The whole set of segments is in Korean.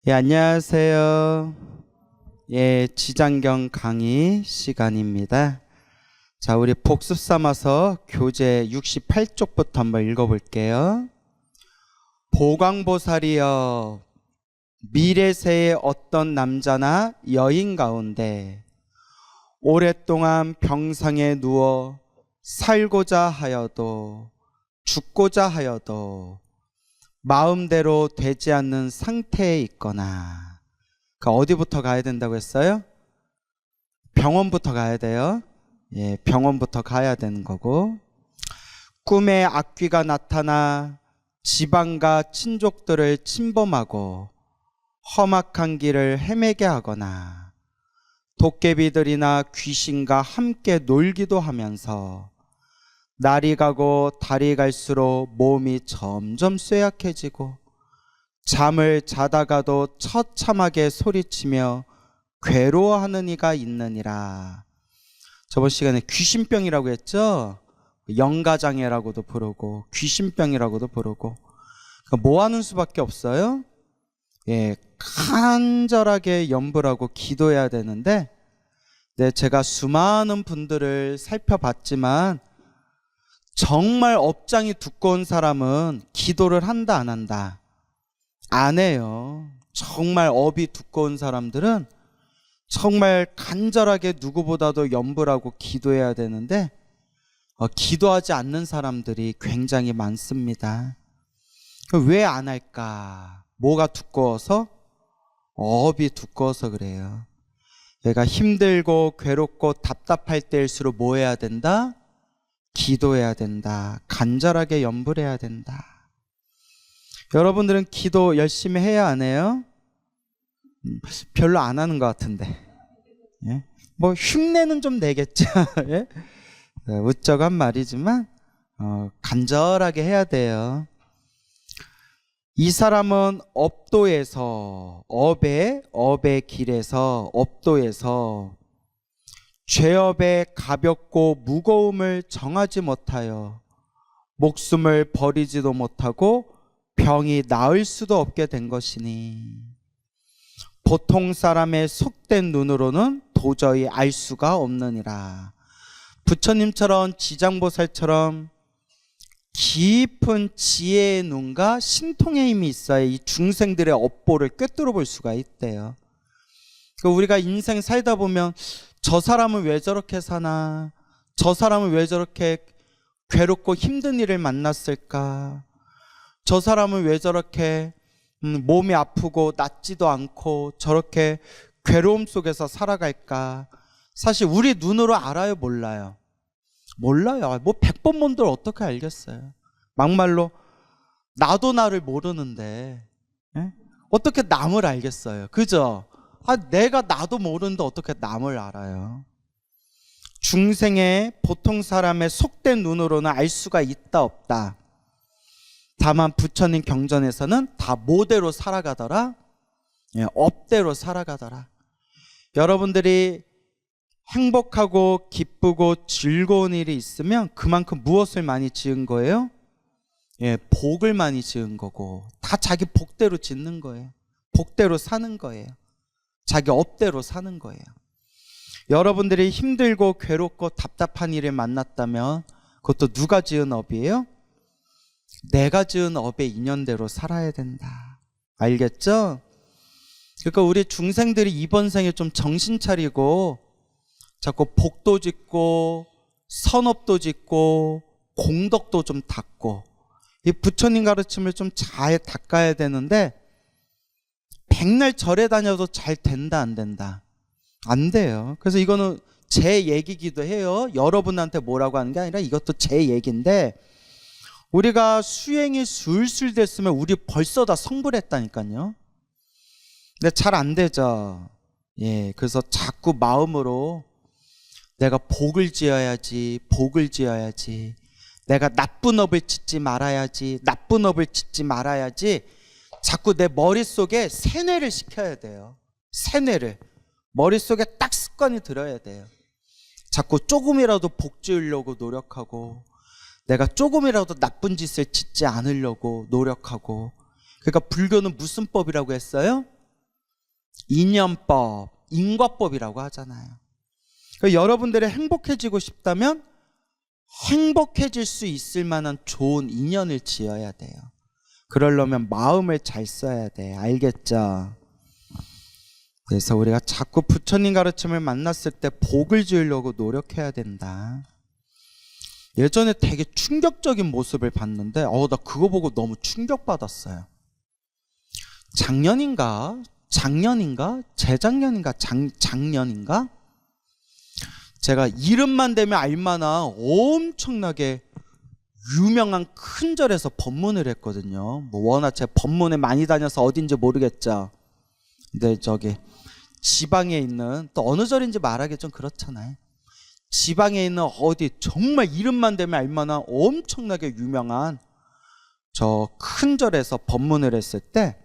안녕하세요. 지장경 강의 시간입니다. 자, 우리 복습 삼아서 교재 68쪽부터 한번 읽어볼게요. 보광보살이여, 미래세의 어떤 남자나 여인 가운데 오랫동안 병상에 누워 살고자 하여도 죽고자 하여도 마음대로 되지 않는 상태에 있거나, 그러니까 어디부터 가야 된다고 했어요? 병원부터 가야 돼요. 병원부터 가야 되는 거고, 꿈에 악귀가 나타나 지방과 친족들을 침범하고 험악한 길을 헤매게 하거나 도깨비들이나 귀신과 함께 놀기도 하면서 날이 가고 달이 갈수록 몸이 점점 쇠약해지고 잠을 자다가도 처참하게 소리치며 괴로워하는 이가 있느니라. 저번 시간에 귀신병이라고 했죠? 영가장애라고도 부르고 귀신병이라고도 부르고. 그러니까 뭐 하는 수밖에 없어요? 간절하게 염불하고 기도해야 되는데, 제가 수많은 분들을 살펴봤지만 정말 업장이 두꺼운 사람은 기도를 한다 안 한다? 안 해요. 정말 업이 두꺼운 사람들은 정말 간절하게 누구보다도 염불하고 기도해야 되는데 기도하지 않는 사람들이 굉장히 많습니다. 왜 안 할까? 뭐가 두꺼워서? 업이 두꺼워서 그래요. 내가 힘들고 괴롭고 답답할 때일수록 뭐 해야 된다? 기도해야 된다. 간절하게 염불해야 된다. 여러분들은 기도 열심히 해야 안 해요? 별로 안 하는 것 같은데. 뭐 흉내는 좀 내겠죠. 우쩍한 말이지만 간절하게 해야 돼요. 이 사람은 업도에서, 업의 길에서, 업도에서 죄업의 가볍고 무거움을 정하지 못하여 목숨을 버리지도 못하고 병이 나을 수도 없게 된 것이니 보통 사람의 속된 눈으로는 도저히 알 수가 없느니라. 부처님처럼 지장보살처럼 깊은 지혜의 눈과 신통의 힘이 있어야 이 중생들의 업보를 꿰뚫어 볼 수가 있대요. 우리가 인생 살다 보면 저 사람은 왜 저렇게 사나? 저 사람은 왜 저렇게 괴롭고 힘든 일을 만났을까? 저 사람은 왜 저렇게 몸이 아프고 낫지도 않고 저렇게 괴로움 속에서 살아갈까? 사실 우리 눈으로 알아요, 몰라요? 몰라요. 뭐 100번 본들 어떻게 알겠어요? 막말로 나도 나를 모르는데 어떻게 남을 알겠어요? 그죠? 내가 나도 모르는데 어떻게 남을 알아요? 중생의 보통 사람의 속된 눈으로는 알 수가 있다 없다. 다만 부처님 경전에서는 다 뭐대로 살아가더라? 업대로 살아가더라. 여러분들이 행복하고 기쁘고 즐거운 일이 있으면 그만큼 무엇을 많이 지은 거예요? 복을 많이 지은 거고, 다 자기 복대로 짓는 거예요. 복대로 사는 거예요. 자기 업대로 사는 거예요. 여러분들이 힘들고 괴롭고 답답한 일을 만났다면 그것도 누가 지은 업이에요? 내가 지은 업의 인연대로 살아야 된다. 알겠죠? 그러니까 우리 중생들이 이번 생에 좀 정신 차리고 자꾸 복도 짓고 선업도 짓고 공덕도 좀 닦고 이 부처님 가르침을 좀 잘 닦아야 되는데, 백날 절에 다녀도 잘 된다 안 된다? 안 돼요. 그래서 이거는 제 얘기기도 해요. 여러분한테 뭐라고 하는 게 아니라 이것도 제 얘기인데, 우리가 수행이 술술 됐으면 우리 벌써 다 성불했다니까요. 근데 잘 안 되죠. 그래서 자꾸 마음으로 내가 복을 지어야지, 복을 지어야지, 내가 나쁜 업을 짓지 말아야지, 나쁜 업을 짓지 말아야지, 자꾸 내 머릿속에 세뇌를 시켜야 돼요. 세뇌를 머릿속에 딱 습관이 들어야 돼요. 자꾸 조금이라도 복 지으려고 노력하고, 내가 조금이라도 나쁜 짓을 짓지 않으려고 노력하고. 그러니까 불교는 무슨 법이라고 했어요? 인연법, 인과법이라고 하잖아요. 그러니까 여러분들이 행복해지고 싶다면 행복해질 수 있을 만한 좋은 인연을 지어야 돼요. 그러려면 마음을 잘 써야 돼. 알겠죠? 그래서 우리가 자꾸 부처님 가르침을 만났을 때 복을 지으려고 노력해야 된다. 예전에 되게 충격적인 모습을 봤는데 나 그거 보고 너무 충격받았어요. 작년인가 재작년인가 작년인가 제가 이름만 대면 알만한 엄청나게 유명한 큰 절에서 법문을 했거든요. 뭐 워낙 제가 법문에 많이 다녀서 어딘지 모르겠죠. 근데 저기 지방에 있는, 또 어느 절인지 말하기 좀 그렇잖아요. 지방에 있는 어디 정말 이름만 대면 알만한 엄청나게 유명한 저 큰 절에서 법문을 했을 때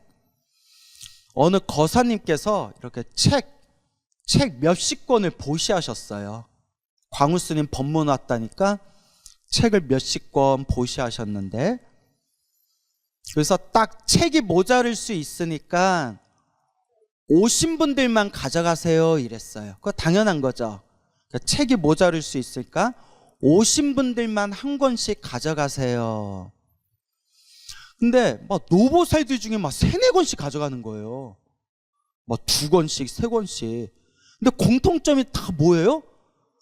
어느 거사님께서 이렇게 책 몇십 권을 보시하셨어요. 광우스님 법문 왔다니까 책을 몇십 권 보시하셨는데, 그래서 딱 책이 모자랄 수 있으니까 오신 분들만 가져가세요 이랬어요. 그거 당연한 거죠. 그러니까 책이 모자랄 수 있으니까 오신 분들만 한 권씩 가져가세요. 근데 막 노보살들 중에 막 3-4권씩 가져가는 거예요. 막 2권씩 3권씩. 근데 공통점이 다 뭐예요?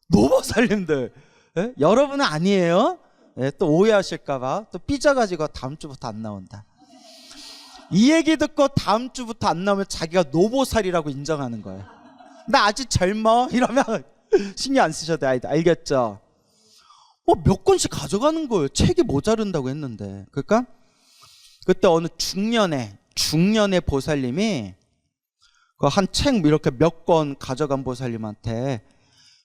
노보살님들. 예? 여러분은 아니에요. 예, 또 오해하실까봐 또 삐져가지고 다음 주부터 안 나온다. 이 얘기 듣고 다음 주부터 안 나오면 자기가 노보살이라고 인정하는 거예요. 나 아직 젊어 이러면 신경 안 쓰셔도 돼요. 알겠죠? 몇 권씩 가져가는 거예요. 책이 모자른다고 했는데. 그러니까 그때 어느 중년의 보살님이 그 한 책 이렇게 몇 권 가져간 보살님한테,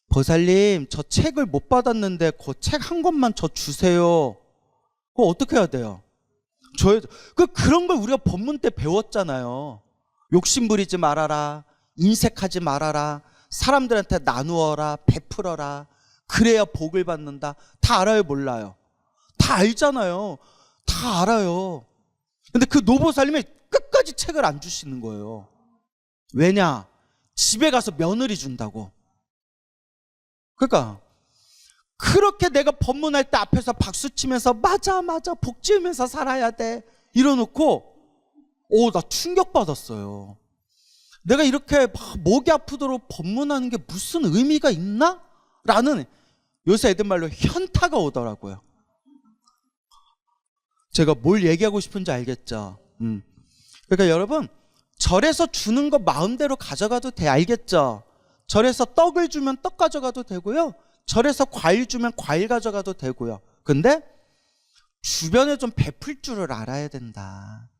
보살님 저 책을 못 받았는데 그 책 한 권만 저 주세요. 그거 어떻게 해야 돼요? 그런 걸 우리가 법문 때 배웠잖아요. 욕심 부리지 말아라, 인색하지 말아라, 사람들한테 나누어라, 베풀어라, 그래야 복을 받는다. 다 알아요, 몰라요? 다 알잖아요. 다 알아요. 근데 그 노보살님이 끝까지 책을 안 주시는 거예요. 왜냐? 집에 가서 며느리 준다고. 그러니까 그렇게 내가 법문할 때 앞에서 박수 치면서 맞아 복 지으면서 살아야 돼 이러놓고 나 충격받았어요. 내가 이렇게 막 목이 아프도록 법문하는 게 무슨 의미가 있나? 라는, 요새 애들 말로 현타가 오더라고요. 제가 뭘 얘기하고 싶은지 알겠죠? 그러니까 여러분, 절에서 주는 거 마음대로 가져가도 돼. 알겠죠? 절에서 떡을 주면 떡 가져가도 되고요, 절에서 과일 주면 과일 가져가도 되고요. 근데 주변에 좀 베풀 줄을 알아야 된다.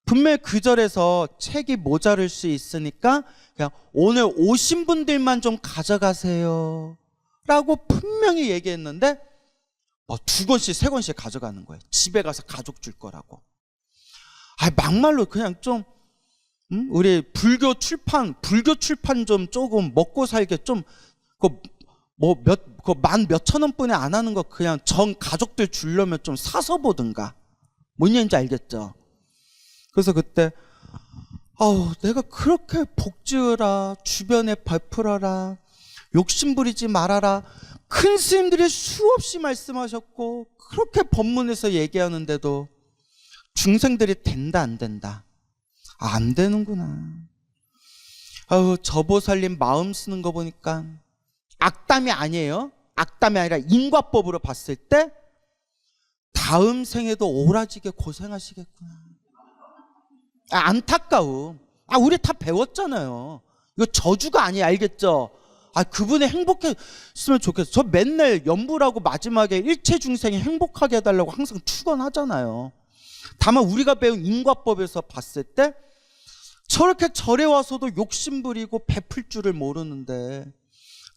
분명히 그 절에서 책이 모자랄 수 있으니까 그냥 오늘 오신 분들만 좀 가져가세요 라고 분명히 얘기했는데 2권씩 3권씩 가져가는 거예요. 집에 가서 가족 줄 거라고. 막말로 그냥 좀 우리 불교 출판 좀 조금 먹고 살게 좀 만 몇천 원뿐이 안 하는 거 그냥 전 가족들 주려면 좀 사서 보든가. 뭔 얘기인지 알겠죠? 그래서 그때 내가 그렇게 복지으라, 주변에 베풀어라, 욕심 부리지 말아라, 큰 스님들이 수없이 말씀하셨고 그렇게 법문에서 얘기하는데도 중생들이 된다 안 된다? 안 되는구나. 저 보살님 마음 쓰는 거 보니까 악담이 아니에요. 악담이 아니라 인과법으로 봤을 때 다음 생에도 오라지게 고생하시겠구나. 안타까움. 우리 다 배웠잖아요. 이거 저주가 아니에요. 알겠죠? 그분이 행복했으면 좋겠어. 저 맨날 연불하고 마지막에 일체 중생이 행복하게 해달라고 항상 축원하잖아요. 다만 우리가 배운 인과법에서 봤을 때 저렇게 절에 와서도 욕심 부리고 베풀 줄을 모르는데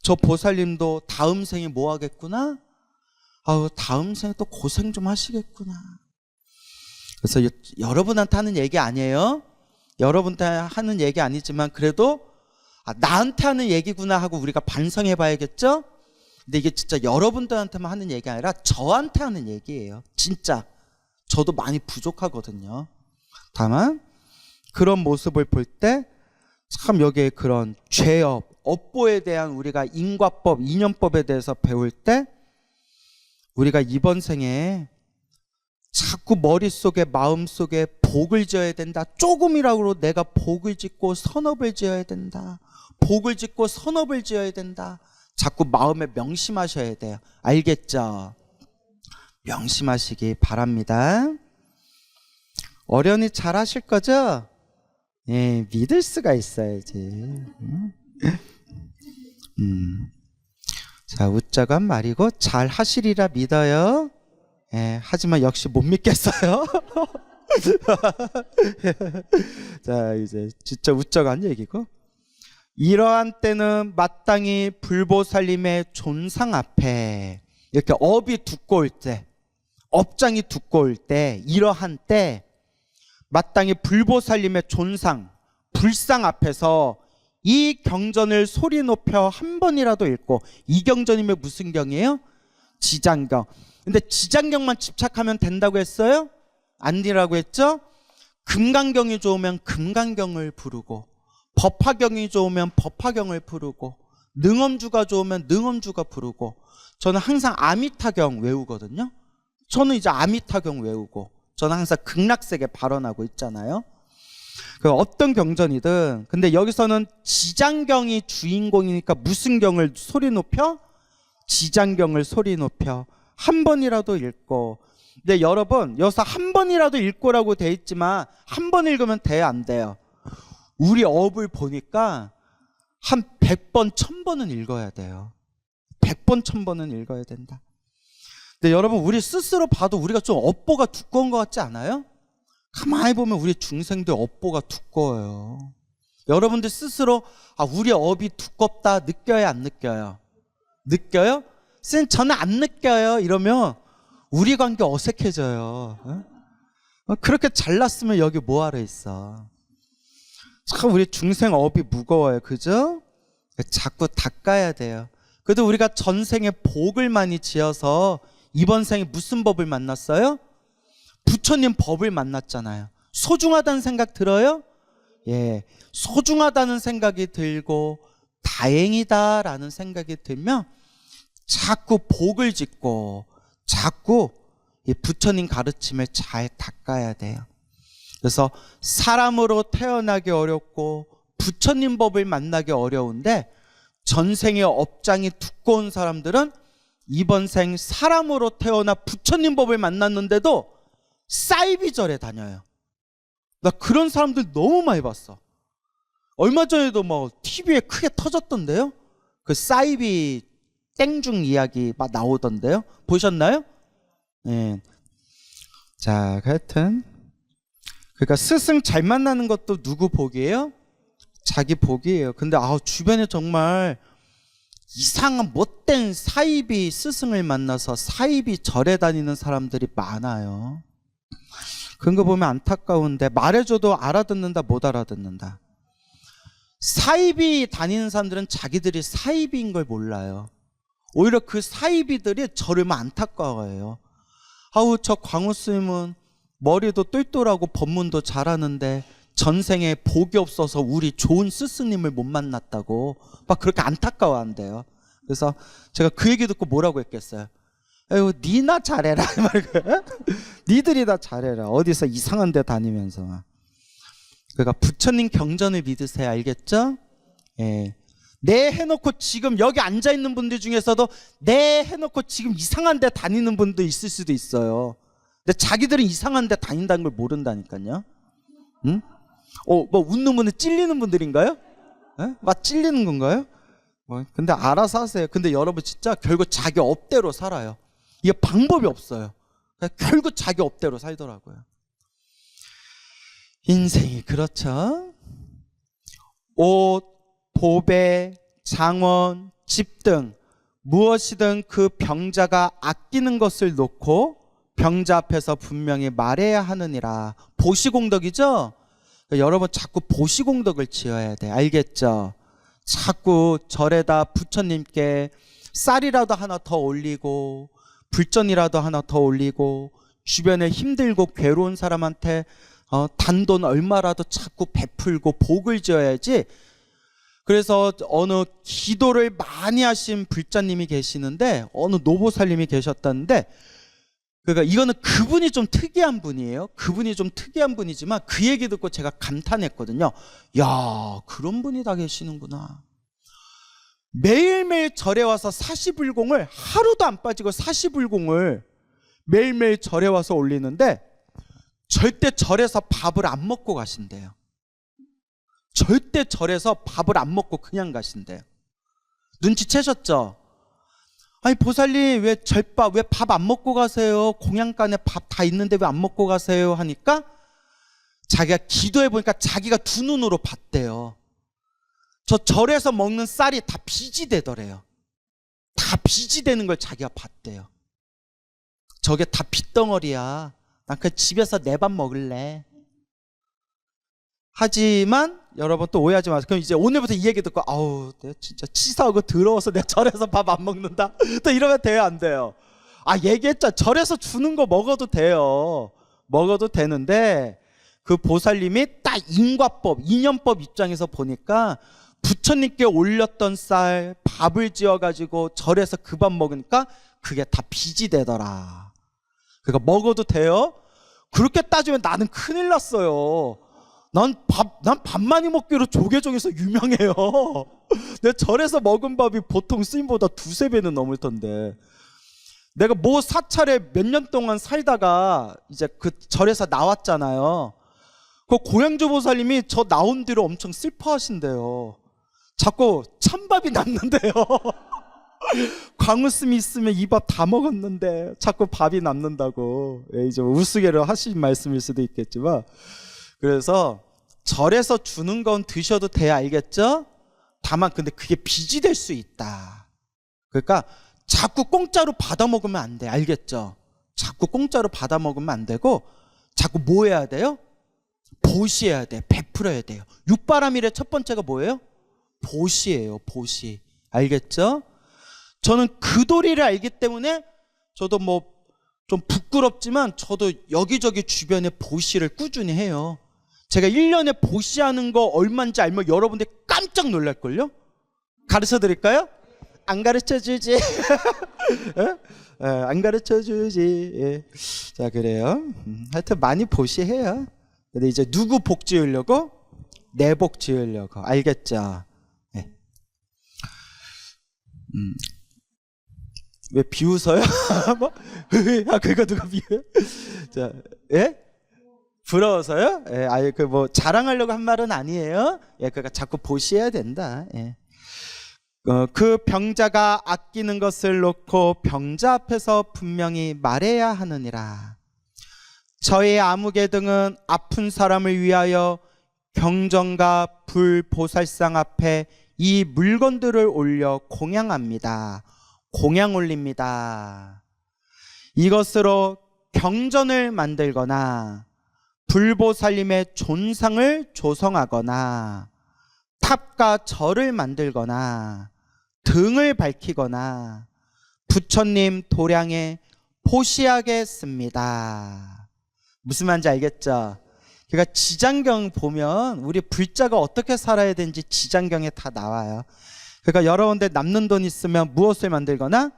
저 보살님도 다음 생에 뭐 하겠구나? 다음 생에 또 고생 좀 하시겠구나. 그래서 여러분한테 하는 얘기 아니에요. 여러분한테 하는 얘기 아니지만 그래도 나한테 하는 얘기구나 하고 우리가 반성해 봐야겠죠? 근데 이게 진짜 여러분들한테만 하는 얘기 아니라 저한테 하는 얘기예요. 진짜 저도 많이 부족하거든요. 다만 그런 모습을 볼 때 참 여기에 그런 죄업, 업보에 대한 우리가 인과법, 인연법에 대해서 배울 때 우리가 이번 생에 자꾸 머릿속에 마음속에 복을 지어야 된다. 조금이라도 내가 복을 짓고 선업을 지어야 된다. 복을 짓고 선업을 지어야 된다. 자꾸 마음에 명심하셔야 돼요. 알겠죠? 명심하시기 바랍니다. 어련히 잘 하실 거죠? 예, 믿을 수가 있어야지. 자, 웃자고 한 말이고 잘 하시리라 믿어요. 예, 하지만 역시 못 믿겠어요. 자, 이제 진짜 웃자고 한 얘기고, 이러한 때는 마땅히 불보살님의 존상 앞에 이렇게 업이 두꺼울 때, 업장이 두꺼울 때, 이러한 때 마땅히 불보살님의 존상, 불상 앞에서 이 경전을 소리 높여 한 번이라도 읽고, 이 경전이면 무슨 경이에요? 지장경. 근데 지장경만 집착하면 된다고 했어요? 아니라고 했죠? 금강경이 좋으면 금강경을 부르고, 법화경이 좋으면 법화경을 부르고, 능엄주가 좋으면 능엄주가 부르고. 저는 항상 아미타경 외우거든요. 저는 이제 아미타경 외우고, 저는 항상 극락세계 발언하고 있잖아요. 그 어떤 경전이든. 근데 여기서는 지장경이 주인공이니까 무슨 경을 소리 높여? 지장경을 소리 높여 한 번이라도 읽고. 근데 여러분, 여기서 한 번이라도 읽고라고 돼 있지만 한 번 읽으면 돼요, 안 돼요? 우리 업을 보니까 한 100번, 1000번은 읽어야 돼요. 100번, 1000번은 읽어야 된다. 근데 여러분, 우리 스스로 봐도 우리가 좀 업보가 두꺼운 것 같지 않아요? 가만히 보면 우리 중생들 업보가 두꺼워요. 여러분들 스스로 우리 업이 두껍다 느껴요, 안 느껴요? 느껴요? 쌤, 저는 안 느껴요. 이러면 우리 관계 어색해져요. 그렇게 잘났으면 여기 뭐하러 있어? 참 우리 중생 업이 무거워요. 그죠? 자꾸 닦아야 돼요. 그래도 우리가 전생에 복을 많이 지어서 이번 생에 무슨 법을 만났어요? 부처님 법을 만났잖아요. 소중하다는 생각 들어요? 예, 소중하다는 생각이 들고 다행이다라는 생각이 들면 자꾸 복을 짓고 자꾸 이 부처님 가르침을 잘 닦아야 돼요. 그래서 사람으로 태어나기 어렵고 부처님 법을 만나기 어려운데, 전생의 업장이 두꺼운 사람들은 이번 생 사람으로 태어나 부처님 법을 만났는데도 사이비절에 다녀요. 나 그런 사람들 너무 많이 봤어. 얼마 전에도 뭐 TV에 크게 터졌던데요. 그 사이비 땡중 이야기 막 나오던데요. 보셨나요? 네. 자, 하여튼 그러니까 스승 잘 만나는 것도 누구 복이에요? 자기 복이에요. 근데 주변에 정말 이상한 못된 사이비 스승을 만나서 사이비 절에 다니는 사람들이 많아요. 그런 거 보면 안타까운데, 말해줘도 알아듣는다 못 알아듣는다. 사이비 다니는 사람들은 자기들이 사이비인 걸 몰라요. 오히려 그 사이비들이 저를 막 안타까워해요. 저 광우 스님은 머리도 똘똘하고 법문도 잘하는데 전생에 복이 없어서 우리 좋은 스승님을 못 만났다고 막 그렇게 안타까워한대요. 그래서 제가 그 얘기 듣고 뭐라고 했겠어요? 에휴, 니나 잘해라. 니들이 다 잘해라. 어디서 이상한 데 다니면서. 그러니까 부처님 경전을 믿으세요. 알겠죠? 예. 내 해놓고 지금 여기 앉아있는 분들 중에서도 내 해놓고 지금 이상한 데 다니는 분도 있을 수도 있어요. 근데 자기들은 이상한 데 다닌다는 걸 모른다니까요. 응? 뭐 웃는 분들 찔리는 분들인가요? 예? 막 찔리는 건가요? 근데 알아서 하세요. 근데 여러분 진짜 결국 자기 업대로 살아요. 이게 방법이 없어요. 결국 자기 업대로 살더라고요. 인생이 그렇죠. 옷, 보배, 장원, 집 등 무엇이든 그 병자가 아끼는 것을 놓고 병자 앞에서 분명히 말해야 하느니라. 보시공덕이죠? 여러분 자꾸 보시공덕을 지어야 돼. 알겠죠? 자꾸 절에다 부처님께 쌀이라도 하나 더 올리고 불전이라도 하나 더 올리고 주변에 힘들고 괴로운 사람한테 단돈 얼마라도 자꾸 베풀고 복을 지어야지. 그래서 어느 기도를 많이 하신 불자님이 계시는데, 어느 노보살님이 계셨다는데, 그러니까 이거는 그분이 좀 특이한 분이에요. 그분이 좀 특이한 분이지만 그 얘기 듣고 제가 감탄했거든요. 야, 그런 분이 다 계시는구나. 매일매일 절에 와서 사시불공을 하루도 안 빠지고 사시불공을 매일매일 절에 와서 올리는데 절대 절에서 밥을 안 먹고 가신대요. 절대 절에서 밥을 안 먹고 그냥 가신대요. 눈치채셨죠? 아니 보살님 왜 절밥 왜 밥 안 먹고 가세요? 공양간에 밥 다 있는데 왜 안 먹고 가세요? 하니까 자기가 기도해 보니까 자기가 두 눈으로 봤대요. 저 절에서 먹는 쌀이 다 빚이 되더래요. 다 빚이 되는 걸 자기가 봤대요. 저게 다 빚덩어리야. 난 그냥 집에서 내 밥 먹을래. 하지만 여러분 또 오해하지 마세요. 그럼 이제 오늘부터 이 얘기 듣고 아우 내가 진짜 치사하고 더러워서 내가 절에서 밥 안 먹는다. 또 이러면 돼요 안 돼요? 얘기했잖아. 절에서 주는 거 먹어도 돼요. 먹어도 되는데 그 보살님이 딱 인과법, 인연법 입장에서 보니까 부처님께 올렸던 쌀 밥을 지어가지고 절에서 그 밥 먹으니까 그게 다 빚이 되더라. 그러니까 먹어도 돼요? 그렇게 따지면 나는 큰일 났어요. 난 밥 많이 먹기로 조계종에서 유명해요. 내가 절에서 먹은 밥이 보통 스님보다 두세 배는 넘을 텐데. 내가 뭐 사찰에 몇 년 동안 살다가 이제 그 절에서 나왔잖아요. 그 고양주 보살님이 저 나온 뒤로 엄청 슬퍼하신대요. 자꾸 찬밥이 남는데요. 광우스미 있으면 이 밥 다 먹었는데 자꾸 밥이 남는다고. 이제 우스개로 하신 말씀일 수도 있겠지만, 그래서 절에서 주는 건 드셔도 돼야 알겠죠? 다만 근데 그게 빚이 될 수 있다. 그러니까 자꾸 공짜로 받아 먹으면 안 돼. 알겠죠? 자꾸 공짜로 받아 먹으면 안 되고 자꾸 뭐 해야 돼요? 보시해야 돼. 베풀어야 돼요. 육바람일의 첫 번째가 뭐예요? 보시예요. 보시. 알겠죠? 저는 그 도리를 알기 때문에 저도 뭐 좀 부끄럽지만 저도 여기저기 주변에 보시를 꾸준히 해요. 제가 1년에 보시하는 거 얼마인지 알면 여러분들 깜짝 놀랄걸요? 가르쳐 드릴까요? 안 가르쳐 주지. 안 가르쳐 주지. 예. 자, 그래요. 하여튼 많이 보시해요. 근데 이제 누구 복 지으려고? 내 복 지으려고. 알겠죠? 예. 왜 비웃어요? 뭐? 그거 누가 비웃어요? 자, 예? 부러워서요? 예, 아예 그 뭐 자랑하려고 한 말은 아니에요. 예, 그러니까 자꾸 보시해야 된다. 예. 그 병자가 아끼는 것을 놓고 병자 앞에서 분명히 말해야 하느니라. 저의 아무개 등은 아픈 사람을 위하여 경전과 불보살상 앞에 이 물건들을 올려 공양합니다. 공양 올립니다. 이것으로 경전을 만들거나 불보살님의 존상을 조성하거나 탑과 절을 만들거나 등을 밝히거나 부처님 도량에 포시하겠습니다. 무슨 말인지 알겠죠? 그러니까 지장경 보면 우리 불자가 어떻게 살아야 되는지 지장경에 다 나와요. 그러니까 여러분들 남는 돈 있으면 무엇을 만들거나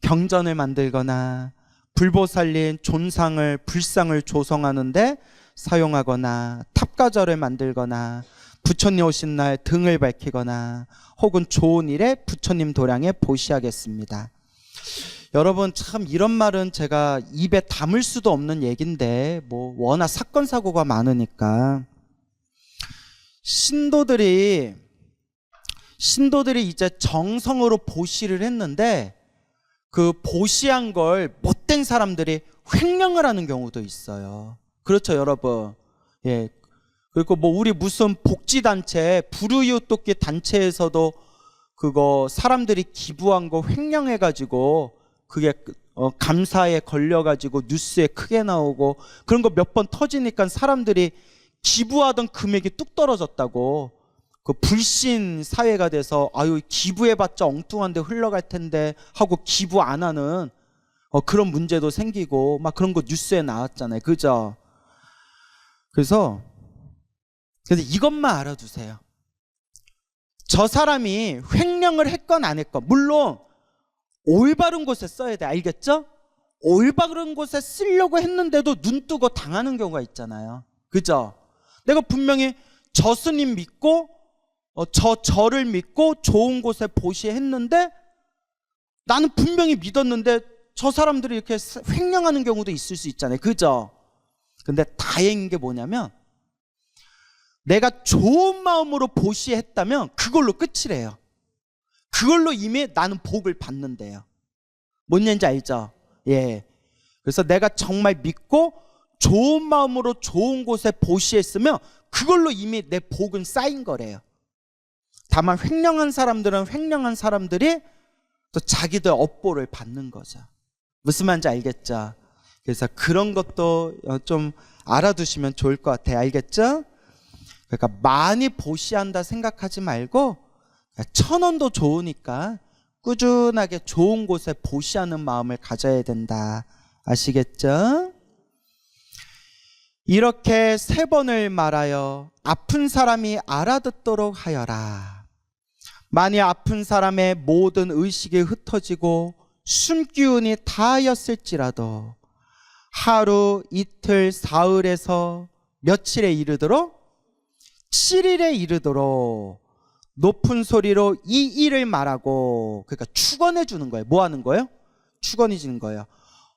경전을 만들거나 불보살님 존상을 불상을 조성하는데 사용하거나 탑가절을 만들거나 부처님 오신 날 등을 밝히거나 혹은 좋은 일에 부처님 도량에 보시하겠습니다. 여러분 참 이런 말은 제가 입에 담을 수도 없는 얘기인데 뭐 워낙 사건 사고가 많으니까 신도들이 이제 정성으로 보시를 했는데 그 보시한 걸 못된 사람들이 횡령을 하는 경우도 있어요. 그렇죠, 여러분. 예. 그리고 뭐 우리 무슨 복지단체, 불우이웃돕기 단체에서도 그거 사람들이 기부한 거 횡령해가지고 그게 감사에 걸려가지고 뉴스에 크게 나오고 그런 거 몇 번 터지니까 사람들이 기부하던 금액이 뚝 떨어졌다고. 그 불신 사회가 돼서 아유 기부해봤자 엉뚱한데 흘러갈 텐데 하고 기부 안 하는 그런 문제도 생기고 막 그런 거 뉴스에 나왔잖아요. 그죠? 그래서 이것만 알아두세요. 저 사람이 횡령을 했건 안 했건, 물론 올바른 곳에 써야 돼. 알겠죠? 올바른 곳에 쓰려고 했는데도 눈 뜨고 당하는 경우가 있잖아요. 그죠? 내가 분명히 저 스님 믿고 저를 믿고 좋은 곳에 보시했는데 나는 분명히 믿었는데 저 사람들이 이렇게 횡령하는 경우도 있을 수 있잖아요. 그죠? 근데 다행인 게 뭐냐면 내가 좋은 마음으로 보시했다면 그걸로 끝이래요. 그걸로 이미 나는 복을 받는데요. 뭔 얘기인지 알죠? 예. 그래서 내가 정말 믿고 좋은 마음으로 좋은 곳에 보시했으면 그걸로 이미 내 복은 쌓인 거래요. 다만 횡령한 사람들은 횡령한 사람들이 또 자기들 업보를 받는 거죠. 무슨 말인지 알겠죠? 그래서 그런 것도 좀 알아두시면 좋을 것 같아요. 알겠죠? 그러니까 많이 보시한다 생각하지 말고 1,000원도 좋으니까 꾸준하게 좋은 곳에 보시하는 마음을 가져야 된다. 아시겠죠? 이렇게 3번을 말하여 아픈 사람이 알아듣도록 하여라. 만일 아픈 사람의 모든 의식이 흩어지고 숨기운이 다하였을지라도 하루, 이틀, 사흘에서 며칠에 이르도록 7일에 이르도록 높은 소리로 이 일을 말하고, 그러니까 축원해 주는 거예요. 뭐 하는 거예요? 축원해 주는 거예요.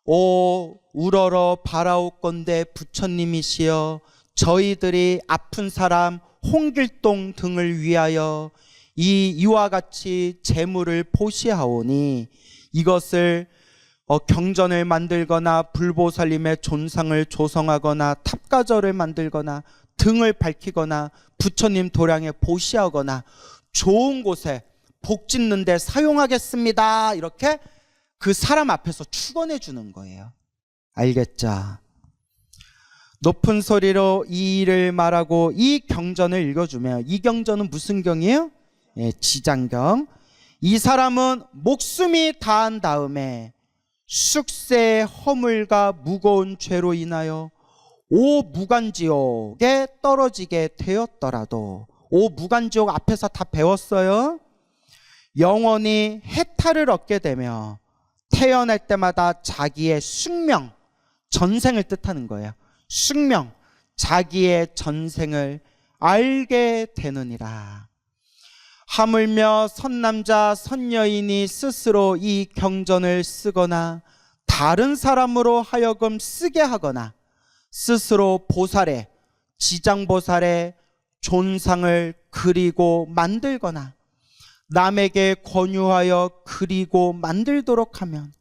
오 우러러 바라옵건대 부처님이시여, 저희들이 아픈 사람 홍길동 등을 위하여 이와 같이 재물을 보시하오니 이것을 경전을 만들거나 불보살님의 존상을 조성하거나 탑가절을 만들거나 등을 밝히거나 부처님 도량에 보시하거나 좋은 곳에 복 짓는 데 사용하겠습니다. 이렇게 그 사람 앞에서 축원해 주는 거예요. 알겠죠? 높은 소리로 이 일을 말하고 이 경전을 읽어주면, 이 경전은 무슨 경이에요? 예, 지장경. 이 사람은 목숨이 다한 다음에 쑥새의 허물과 무거운 죄로 인하여 오무간지옥에 떨어지게 되었더라도, 오무간지옥 앞에서 다 배웠어요. 영원히 해탈을 얻게 되며 태어날 때마다 자기의 숙명, 전생을 뜻하는 거예요. 숙명, 자기의 전생을 알게 되느니라. 하물며 선남자 선여인이 스스로 이 경전을 쓰거나 다른 사람으로 하여금 쓰게 하거나 스스로 보살의, 지장보살의 존상을 그리고 만들거나 남에게 권유하여 그리고 만들도록 하면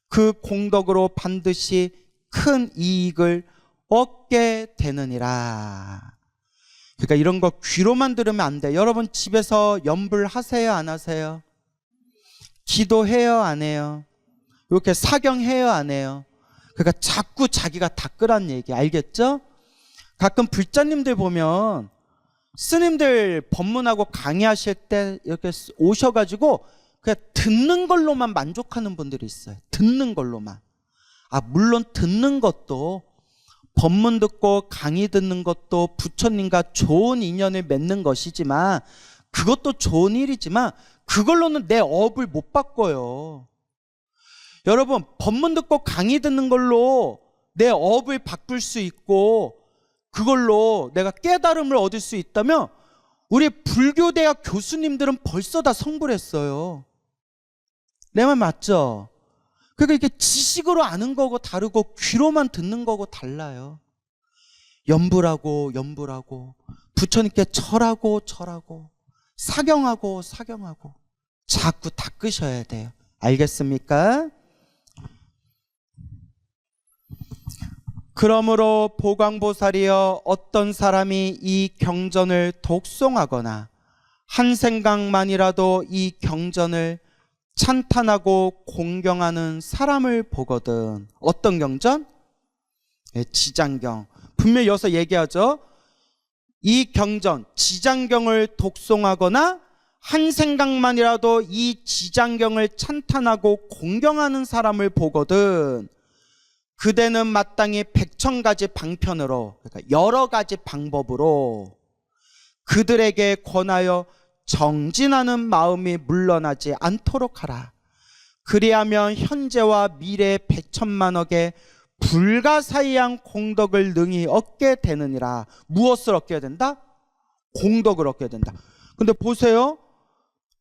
그 공덕으로 반드시 큰 이익을 얻게 되느니라. 그러니까 이런 거 귀로만 들으면 안 돼. 여러분 집에서 염불하세요, 안 하세요? 기도해요, 안 해요? 이렇게 사경해요, 안 해요? 그러니까 자꾸 자기가 닦으란 얘기, 알겠죠? 가끔 불자님들 보면 스님들 법문하고 강의하실 때 이렇게 오셔가지고 그냥 듣는 걸로만 만족하는 분들이 있어요. 듣는 걸로만. 물론 듣는 것도, 법문 듣고 강의 듣는 것도 부처님과 좋은 인연을 맺는 것이지만, 그것도 좋은 일이지만 그걸로는 내 업을 못 바꿔요. 여러분, 법문 듣고 강의 듣는 걸로 내 업을 바꿀 수 있고 그걸로 내가 깨달음을 얻을 수 있다면 우리 불교대학 교수님들은 벌써 다 성불했어요. 내 말 맞죠? 그러니까 이게 지식으로 아는 거고 다르고 귀로만 듣는 거고 달라요. 염불하고 부처님께 절하고 사경하고 자꾸 닦으셔야 돼요. 알겠습니까? 그러므로 보광보살이여, 어떤 사람이 이 경전을 독송하거나 한 생각만이라도 이 경전을 찬탄하고 공경하는 사람을 보거든. 어떤 경전? 지장경. 분명히 여기서 얘기하죠. 이 경전, 지장경을 독송하거나 한 생각만이라도 이 지장경을 찬탄하고 공경하는 사람을 보거든. 그대는 마땅히 백천가지 방편으로, 그러니까 여러 가지 방법으로 그들에게 권하여 정진하는 마음이 물러나지 않도록 하라. 그리하면 현재와 미래의 100천만억의 불가사의한 공덕을 능히 얻게 되느니라. 무엇을 얻게 된다? 공덕을 얻게 된다. 근데 보세요.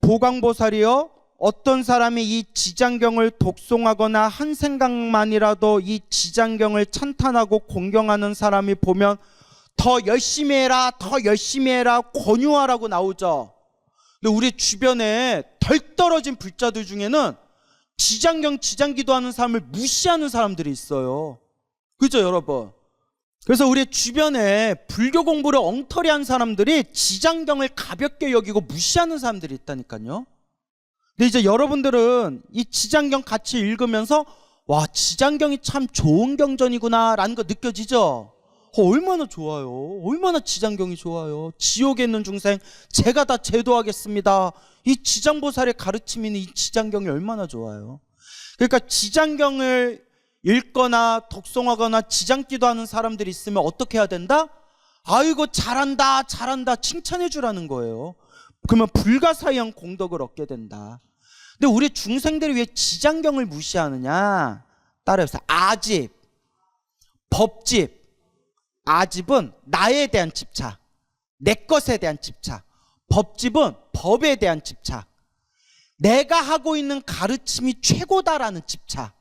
보광보살이요, 어떤 사람이 이 지장경을 독송하거나 한 생각만이라도 이 지장경을 찬탄하고 공경하는 사람이 보면 더 열심히 해라, 더 열심히 해라, 권유하라고 나오죠. 근데 우리 주변에 덜 떨어진 불자들 중에는 지장경, 지장기도하는 사람을 무시하는 사람들이 있어요. 그죠, 여러분? 그래서 우리 주변에 불교 공부를 엉터리 한 사람들이 지장경을 가볍게 여기고 무시하는 사람들이 있다니까요. 근데 이제 여러분들은 이 지장경 같이 읽으면서 와, 지장경이 참 좋은 경전이구나 라는 거 느껴지죠? 얼마나 좋아요. 얼마나 지장경이 좋아요. 지옥에 있는 중생 제가 다 제도하겠습니다. 이 지장보살의 가르침이니 이 지장경이 얼마나 좋아요. 그러니까 지장경을 읽거나 독송하거나 지장기도 하는 사람들이 있으면 어떻게 해야 된다? 아이고 잘한다 잘한다 칭찬해 주라는 거예요. 그러면 불가사의한 공덕을 얻게 된다. 근데 우리 중생들이 왜 지장경을 무시하느냐? 따라해보세요. 아집, 법집. 아집은 나에 대한 집착, 내 것에 대한 집착. 법집은 법에 대한 집착, 내가 하고 있는 가르침이 최고다라는 집착.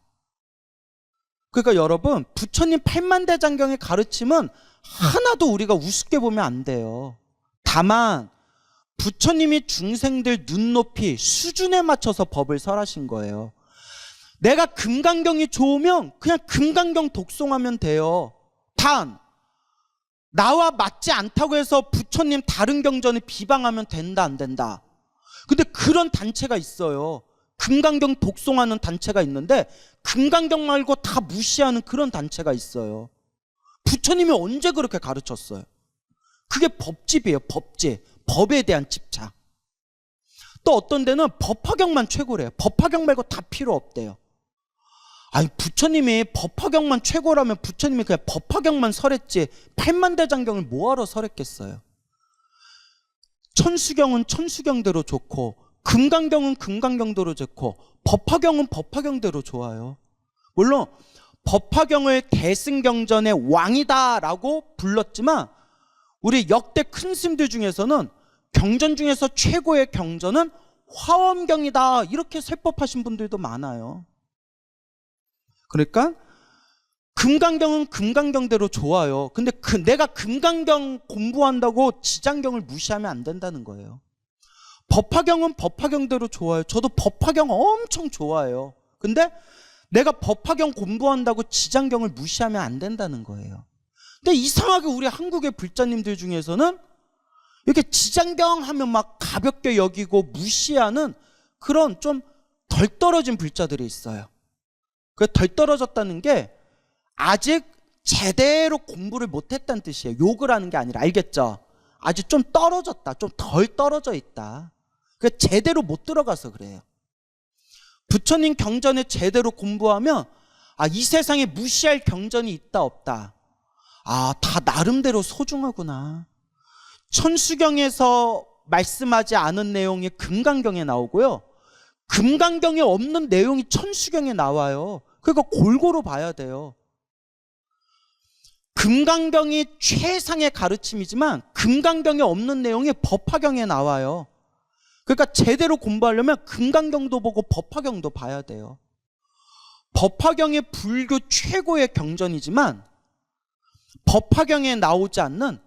그러니까 여러분, 부처님 팔만대장경의 가르침은 하나도 우리가 우습게 보면 안 돼요. 다만 부처님이 중생들 눈높이 수준에 맞춰서 법을 설하신 거예요. 내가 금강경이 좋으면 그냥 금강경 독송하면 돼요. 단 나와 맞지 않다고 해서 부처님 다른 경전을 비방하면 된다 안 된다? 근데 그런 단체가 있어요. 금강경 독송하는 단체가 있는데 금강경 말고 다 무시하는 그런 단체가 있어요. 부처님이 언제 그렇게 가르쳤어요? 그게 법집이에요. 법집. 법에 대한 집착. 또 어떤 데는 법화경만 최고래요. 법화경 말고 다 필요 없대요. 아니, 부처님이 법화경만 최고라면 부처님이 그냥 법화경만 설했지 팔만대장경을 뭐하러 설했겠어요. 천수경은 천수경대로 좋고 금강경은 금강경대로 좋고 법화경은 법화경대로 좋아요. 물론 법화경을 대승경전의 왕이다라고 불렀지만 우리 역대 큰 스님들 중에서는 경전 중에서 최고의 경전은 화엄경이다 이렇게 설법하신 분들도 많아요. 그러니까 금강경은 금강경대로 좋아요. 근데 내가 금강경 공부한다고 지장경을 무시하면 안 된다는 거예요. 법화경은 법화경대로 좋아요. 저도 법화경 엄청 좋아해요. 근데 내가 법화경 공부한다고 지장경을 무시하면 안 된다는 거예요. 근데 이상하게 우리 한국의 불자님들 중에서는 이렇게 지장경 하면 막 가볍게 여기고 무시하는 그런 좀 덜 떨어진 불자들이 있어요. 그 덜 떨어졌다는 게 아직 제대로 공부를 못했다는 뜻이에요. 욕을 하는 게 아니라, 알겠죠? 아주 좀 떨어졌다, 좀 덜 떨어져 있다. 그 제대로 못 들어가서 그래요. 부처님 경전에 제대로 공부하면 이 세상에 무시할 경전이 있다 없다. 다 나름대로 소중하구나. 천수경에서 말씀하지 않은 내용이 금강경에 나오고요, 금강경에 없는 내용이 천수경에 나와요. 그러니까 골고루 봐야 돼요. 금강경이 최상의 가르침이지만 금강경에 없는 내용이 법화경에 나와요. 그러니까 제대로 공부하려면 금강경도 보고 법화경도 봐야 돼요. 법화경이 불교 최고의 경전이지만 법화경에 나오지 않는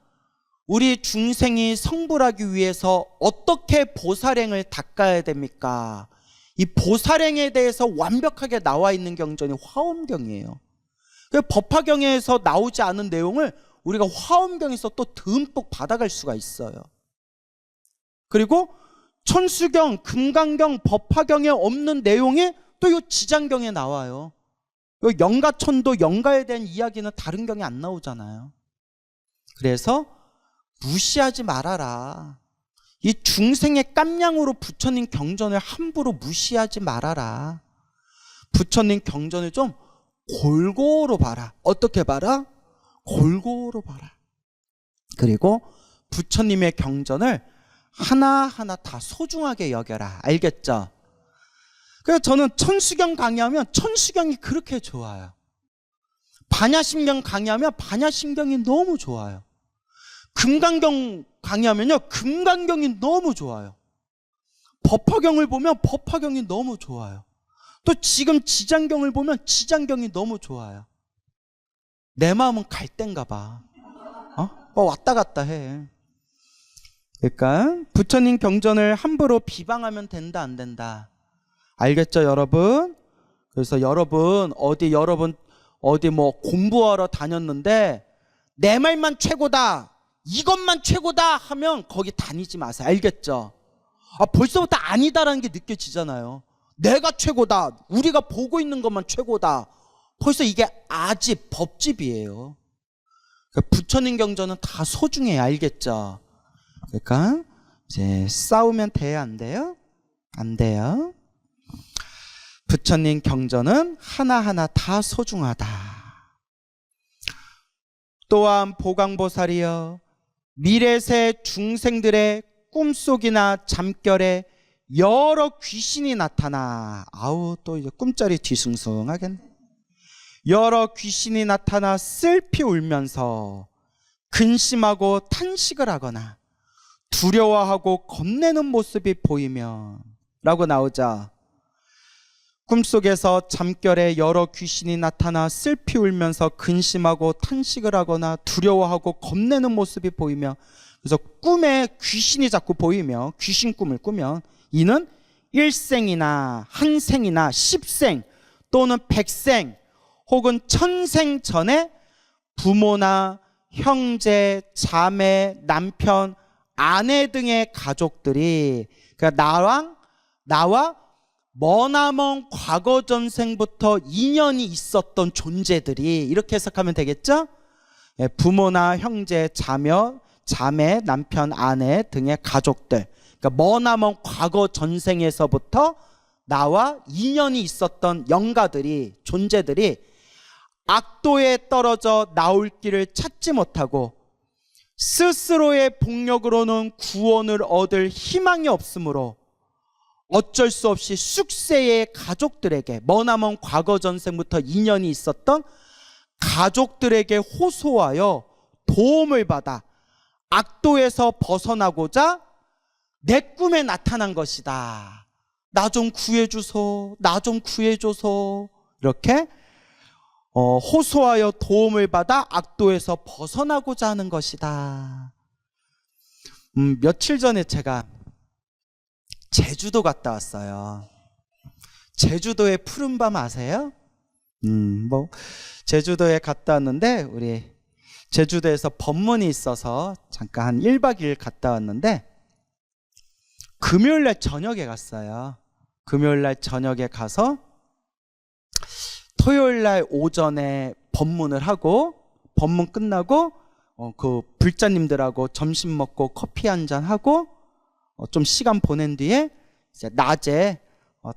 우리 중생이 성불하기 위해서 어떻게 보살행을 닦아야 됩니까? 이 보살행에 대해서 완벽하게 나와 있는 경전이 화엄경이에요. 법화경에서 나오지 않은 내용을 우리가 화엄경에서 또 듬뿍 받아갈 수가 있어요. 그리고 천수경, 금강경, 법화경에 없는 내용이 또 이 지장경에 나와요. 이 영가천도, 영가에 대한 이야기는 다른 경에 안 나오잖아요. 그래서 무시하지 말아라. 이 중생의 깜냥으로 부처님 경전을 함부로 무시하지 말아라. 부처님 경전을 좀 골고루 봐라. 어떻게 봐라? 골고루 봐라. 그리고 부처님의 경전을 하나하나 다 소중하게 여겨라. 알겠죠? 그래서 저는 천수경 강의하면 천수경이 그렇게 좋아요. 반야심경 강의하면 반야심경이 너무 좋아요. 금강경 강의하면요, 금강경이 너무 좋아요. 법화경을 보면 법화경이 너무 좋아요. 또 지금 지장경을 보면 지장경이 너무 좋아요. 내 마음은 갈 땐가 봐. 왔다 갔다 해. 그러니까 부처님 경전을 함부로 비방하면 된다, 안 된다. 알겠죠, 여러분? 그래서 여러분 어디 뭐 공부하러 다녔는데 내 말만 최고다, 이것만 최고다 하면 거기 다니지 마세요. 알겠죠? 벌써부터 아니다라는 게 느껴지잖아요. 내가 최고다, 우리가 보고 있는 것만 최고다. 벌써 이게 아집, 법집이에요. 그러니까 부처님 경전은 다 소중해요. 알겠죠? 그러니까 이제 싸우면 돼요, 안 돼요? 안 돼요. 부처님 경전은 하나하나 다 소중하다. 또한 보강보살이여, 미래세 중생들의 꿈속이나 잠결에 여러 귀신이 나타나, 또 이제 꿈자리 뒤숭숭하겠네. 여러 귀신이 나타나 슬피 울면서 근심하고 탄식을 하거나 두려워하고 겁내는 모습이 보이면 라고 나오자, 꿈속에서 잠결에 여러 귀신이 나타나 슬피 울면서 근심하고 탄식을 하거나 두려워하고 겁내는 모습이 보이며, 그래서 꿈에 귀신이 자꾸 보이며 귀신 꿈을 꾸면 이는 일생이나 한생이나 십생 또는 백생 혹은 천생 전에 부모나 형제, 자매, 남편, 아내 등의 가족들이, 그러니까 나와 머나먼 과거 전생부터 인연이 있었던 존재들이, 이렇게 해석하면 되겠죠? 부모나 형제, 자매, 남편, 아내 등의 가족들, 그러니까 머나먼 과거 전생에서부터 나와 인연이 있었던 영가들이, 존재들이 악도에 떨어져 나올 길을 찾지 못하고 스스로의 복력으로는 구원을 얻을 희망이 없으므로 어쩔 수 없이 쑥세의 가족들에게, 머나먼 과거 전생부터 인연이 있었던 가족들에게 호소하여 도움을 받아 악도에서 벗어나고자 내 꿈에 나타난 것이다. 나 좀 구해주소, 나 좀 구해줘서, 이렇게 호소하여 도움을 받아 악도에서 벗어나고자 하는 것이다. 며칠 전에 제가 제주도 갔다 왔어요. 제주도의 푸른밤 아세요? 제주도에 갔다 왔는데, 우리 제주도에서 법문이 있어서 잠깐 한 1박 2일 갔다 왔는데, 금요일날 저녁에 갔어요. 금요일날 저녁에 가서 토요일날 오전에 법문을 하고, 법문 끝나고 그 불자님들하고 점심 먹고 커피 한잔 하고 좀 시간 보낸 뒤에 이제 낮에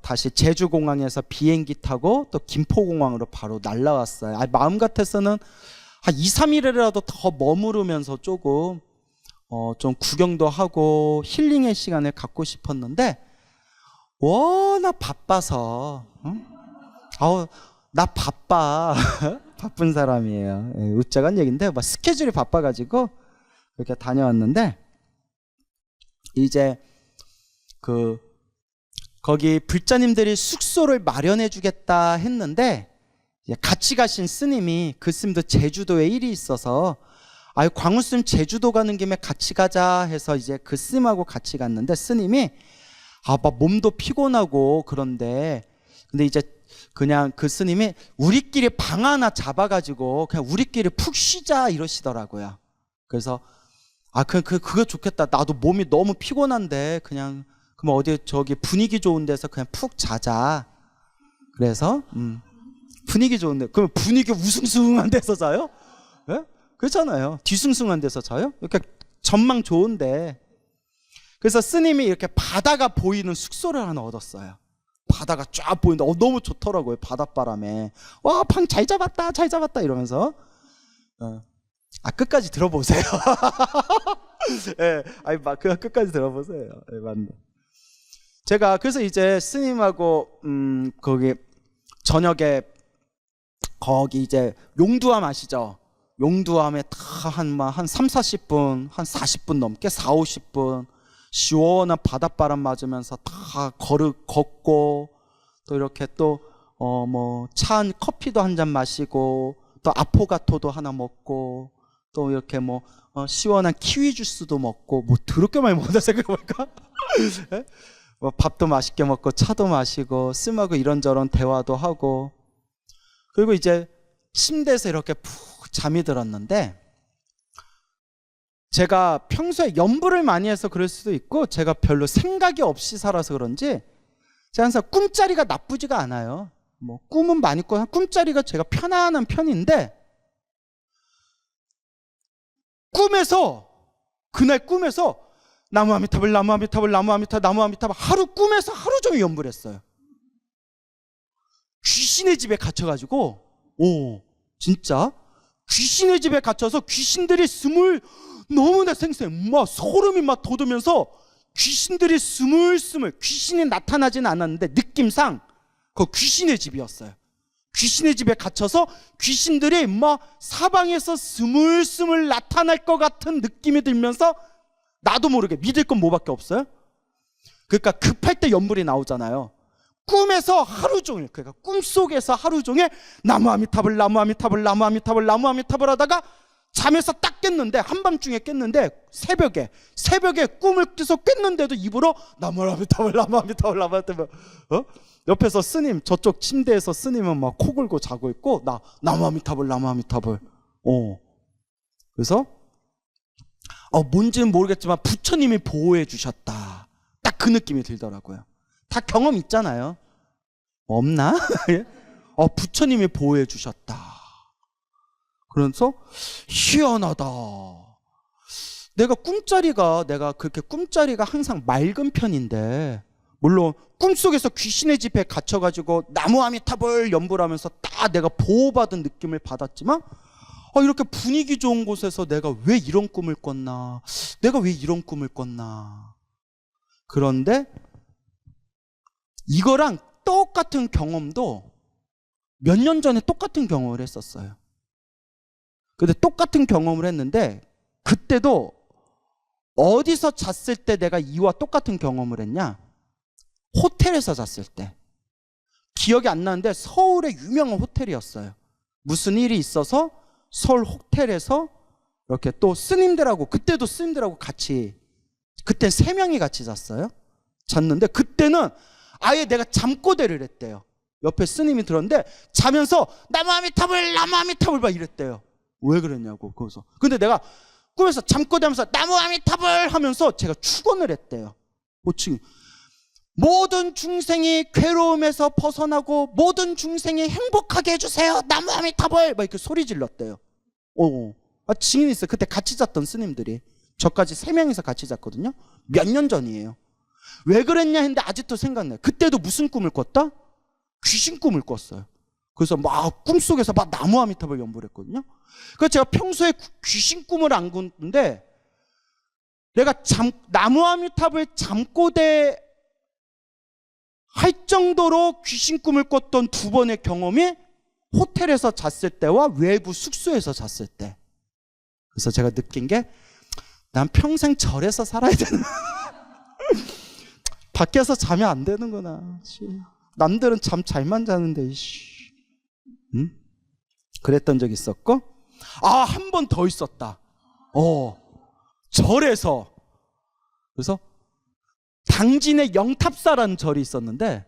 다시 제주공항에서 비행기 타고 또 김포공항으로 바로 날라왔어요. 마음 같아서는 한 2, 3일이라도 더 머무르면서 조금 좀 구경도 하고 힐링의 시간을 갖고 싶었는데, 워낙 바빠서, 나 바빠. 바쁜 사람이에요. 웃자간 얘기인데, 스케줄이 바빠가지고 이렇게 다녀왔는데, 이제 거기 불자님들이 숙소를 마련해 주겠다 했는데, 같이 가신 스님이, 그 스님도 제주도에 일이 있어서 광우 스님 제주도 가는 김에 같이 가자 해서 이제 그 스님하고 같이 갔는데, 스님이 막 몸도 피곤하고 그런데, 근데 이제 그냥 그 스님이 우리끼리 방 하나 잡아가지고 그냥 우리끼리 푹 쉬자 이러시더라고요. 그래서 그거 좋겠다. 나도 몸이 너무 피곤한데 그냥 그럼 어디 저기 분위기 좋은 데서 그냥 푹 자자. 그래서 분위기 좋은데, 그럼 분위기 우승승한 데서 자요? 네? 그렇잖아요. 뒤숭숭한 데서 자요? 이렇게 전망 좋은데. 그래서 스님이 이렇게 바다가 보이는 숙소를 하나 얻었어요. 바다가 쫙 보인다. 너무 좋더라고요. 바닷바람에. 와, 방 잘 잡았다, 잘 잡았다 이러면서. 끝까지 들어보세요. 예, 끝까지 들어보세요. 예, 맞네. 제가 그래서 이제 스님하고 거기 저녁에 거기 이제 용두암 아시죠? 용두암에 다 한 3, 40분, 한 40분 넘게 4, 50분 시원한 바닷바람 맞으면서 다 걷고 또 이렇게 또 뭐 차 커피도 한 잔 마시고 또 아포가토도 하나 먹고 또 이렇게 뭐 시원한 키위 주스도 먹고 뭐 더럽게 많이 먹는다 생각해볼까? 예? 뭐 밥도 맛있게 먹고 차도 마시고 스님하고 이런저런 대화도 하고 그리고 이제 침대에서 이렇게 푹 잠이 들었는데 제가 평소에 염불을 많이 해서 그럴 수도 있고 제가 별로 생각이 없이 살아서 그런지 제가 항상 꿈자리가 나쁘지가 않아요. 뭐 꿈은 많이 꿔 꿈자리가 제가 편안한 편인데 그날 꿈에서 나무 아미타불 나무 아미타불 나무 아미타 나무 아미타불 꿈에서 하루 종일 염불했어요. 귀신의 집에 갇혀가지고 진짜 귀신의 집에 갇혀서 귀신들이 너무나 생생 막 소름이 막 돋으면서 귀신들이 스물스물 귀신이 나타나지는 않았는데 느낌상 그 귀신의 집이었어요. 귀신의 집에 갇혀서 귀신들이 막 사방에서 스물스물 나타날 것 같은 느낌이 들면서 나도 모르게 믿을 건 뭐밖에 없어요? 그러니까 급할 때 염불이 나오잖아요. 꿈에서 하루 종일 그러니까 꿈속에서 하루 종일 나무 아미타불 나무 아미타불 나무 아미타불 나무 아미타불 하다가 잠에서 딱 깼는데 한밤중에 깼는데 새벽에 꿈을 깨서 깼는데도 입으로 나무 아미타불 나무 아미타불 나무 아미타불 옆에서 스님 저쪽 침대에서 스님은 막 코 골고 자고 있고 나 나무 아미타불 나무 아미타불 그래서 뭔지는 모르겠지만 부처님이 보호해 주셨다 딱 그 느낌이 들더라고요. 다 경험 있잖아요. 없나? 부처님이 보호해 주셨다. 그래서 희한하다. 내가 그렇게 꿈자리가 항상 맑은 편인데 물론 꿈속에서 귀신의 집에 갇혀가지고 나무 아미타불 염불하면서 딱 내가 보호받은 느낌을 받았지만 이렇게 분위기 좋은 곳에서 내가 왜 이런 꿈을 꿨나 그런데 이거랑 똑같은 경험도 몇 년 전에 똑같은 경험을 했었어요. 근데 똑같은 경험을 했는데 그때도 어디서 잤을 때 내가 이와 똑같은 경험을 했냐? 호텔에서 잤을 때. 기억이 안 나는데 서울의 유명한 호텔이었어요. 무슨 일이 있어서 서울 호텔에서 이렇게 또 그때도 스님들하고 같이 그때 3명이 같이 잤는데 그때는 아예 내가 잠꼬대를 했대요. 옆에 스님이 들었는데 자면서 나무 아미타불 막 이랬대요. 왜 그랬냐고. 그래서 근데 내가 꿈에서 잠꼬대하면서 나무 아미타불 하면서 제가 축원을 했대요. 모든 중생이 괴로움에서 벗어나고 모든 중생이 행복하게 해주세요. 나무 아미타불 막 이렇게 소리 질렀대요. 증인이 있어요. 그때 같이 잤던 스님들이. 저까지 3명이서 같이 잤거든요. 몇 년 전이에요. 왜 그랬냐 했는데 아직도 생각나요. 그때도 무슨 꿈을 꿨다? 귀신 꿈을 꿨어요. 그래서 막 꿈속에서 막 나무 아미타불 염불했거든요. 그래서 제가 평소에 귀신 꿈을 안 꿨는데 내가 나무 아미타불 잠꼬대 할 정도로 귀신 꿈을 꿨던 2번의 경험이 호텔에서 잤을 때와 외부 숙소에서 잤을 때. 그래서 제가 느낀 게 난 평생 절에서 살아야 되는 밖에서 자면 안 되는구나. 남들은 잠 잘만 자는데 그랬던 적이 있었고 한 번 더 있었다. 절에서 그래서 당진에 영탑사라는 절이 있었는데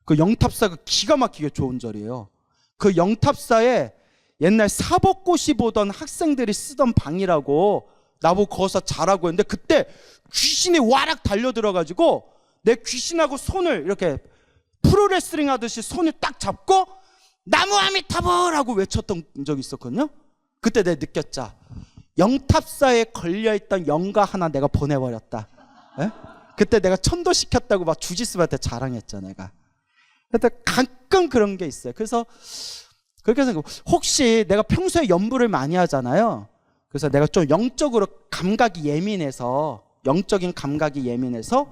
그 영탑사가 기가 막히게 좋은 절이에요. 그 영탑사에 옛날 사법고시 보던 학생들이 쓰던 방이라고 나보고 거기서 자라고 했는데 그때 귀신이 와락 달려들어가지고 내 귀신하고 손을 이렇게 프로레슬링 하듯이 손을 딱 잡고 나무 아미타불 하고 외쳤던 적이 있었거든요. 그때 내가 느꼈자. 영탑사에 걸려있던 영가 하나 내가 보내버렸다. 에? 그때 내가 천도시켰다고 막 주지스한테 자랑했죠. 내가 근데 가끔 그런 게 있어요. 그래서 그렇게 생각하고, 혹시 내가 평소에 연부를 많이 하잖아요. 그래서 내가 좀 영적으로 감각이 예민해서, 영적인 감각이 예민해서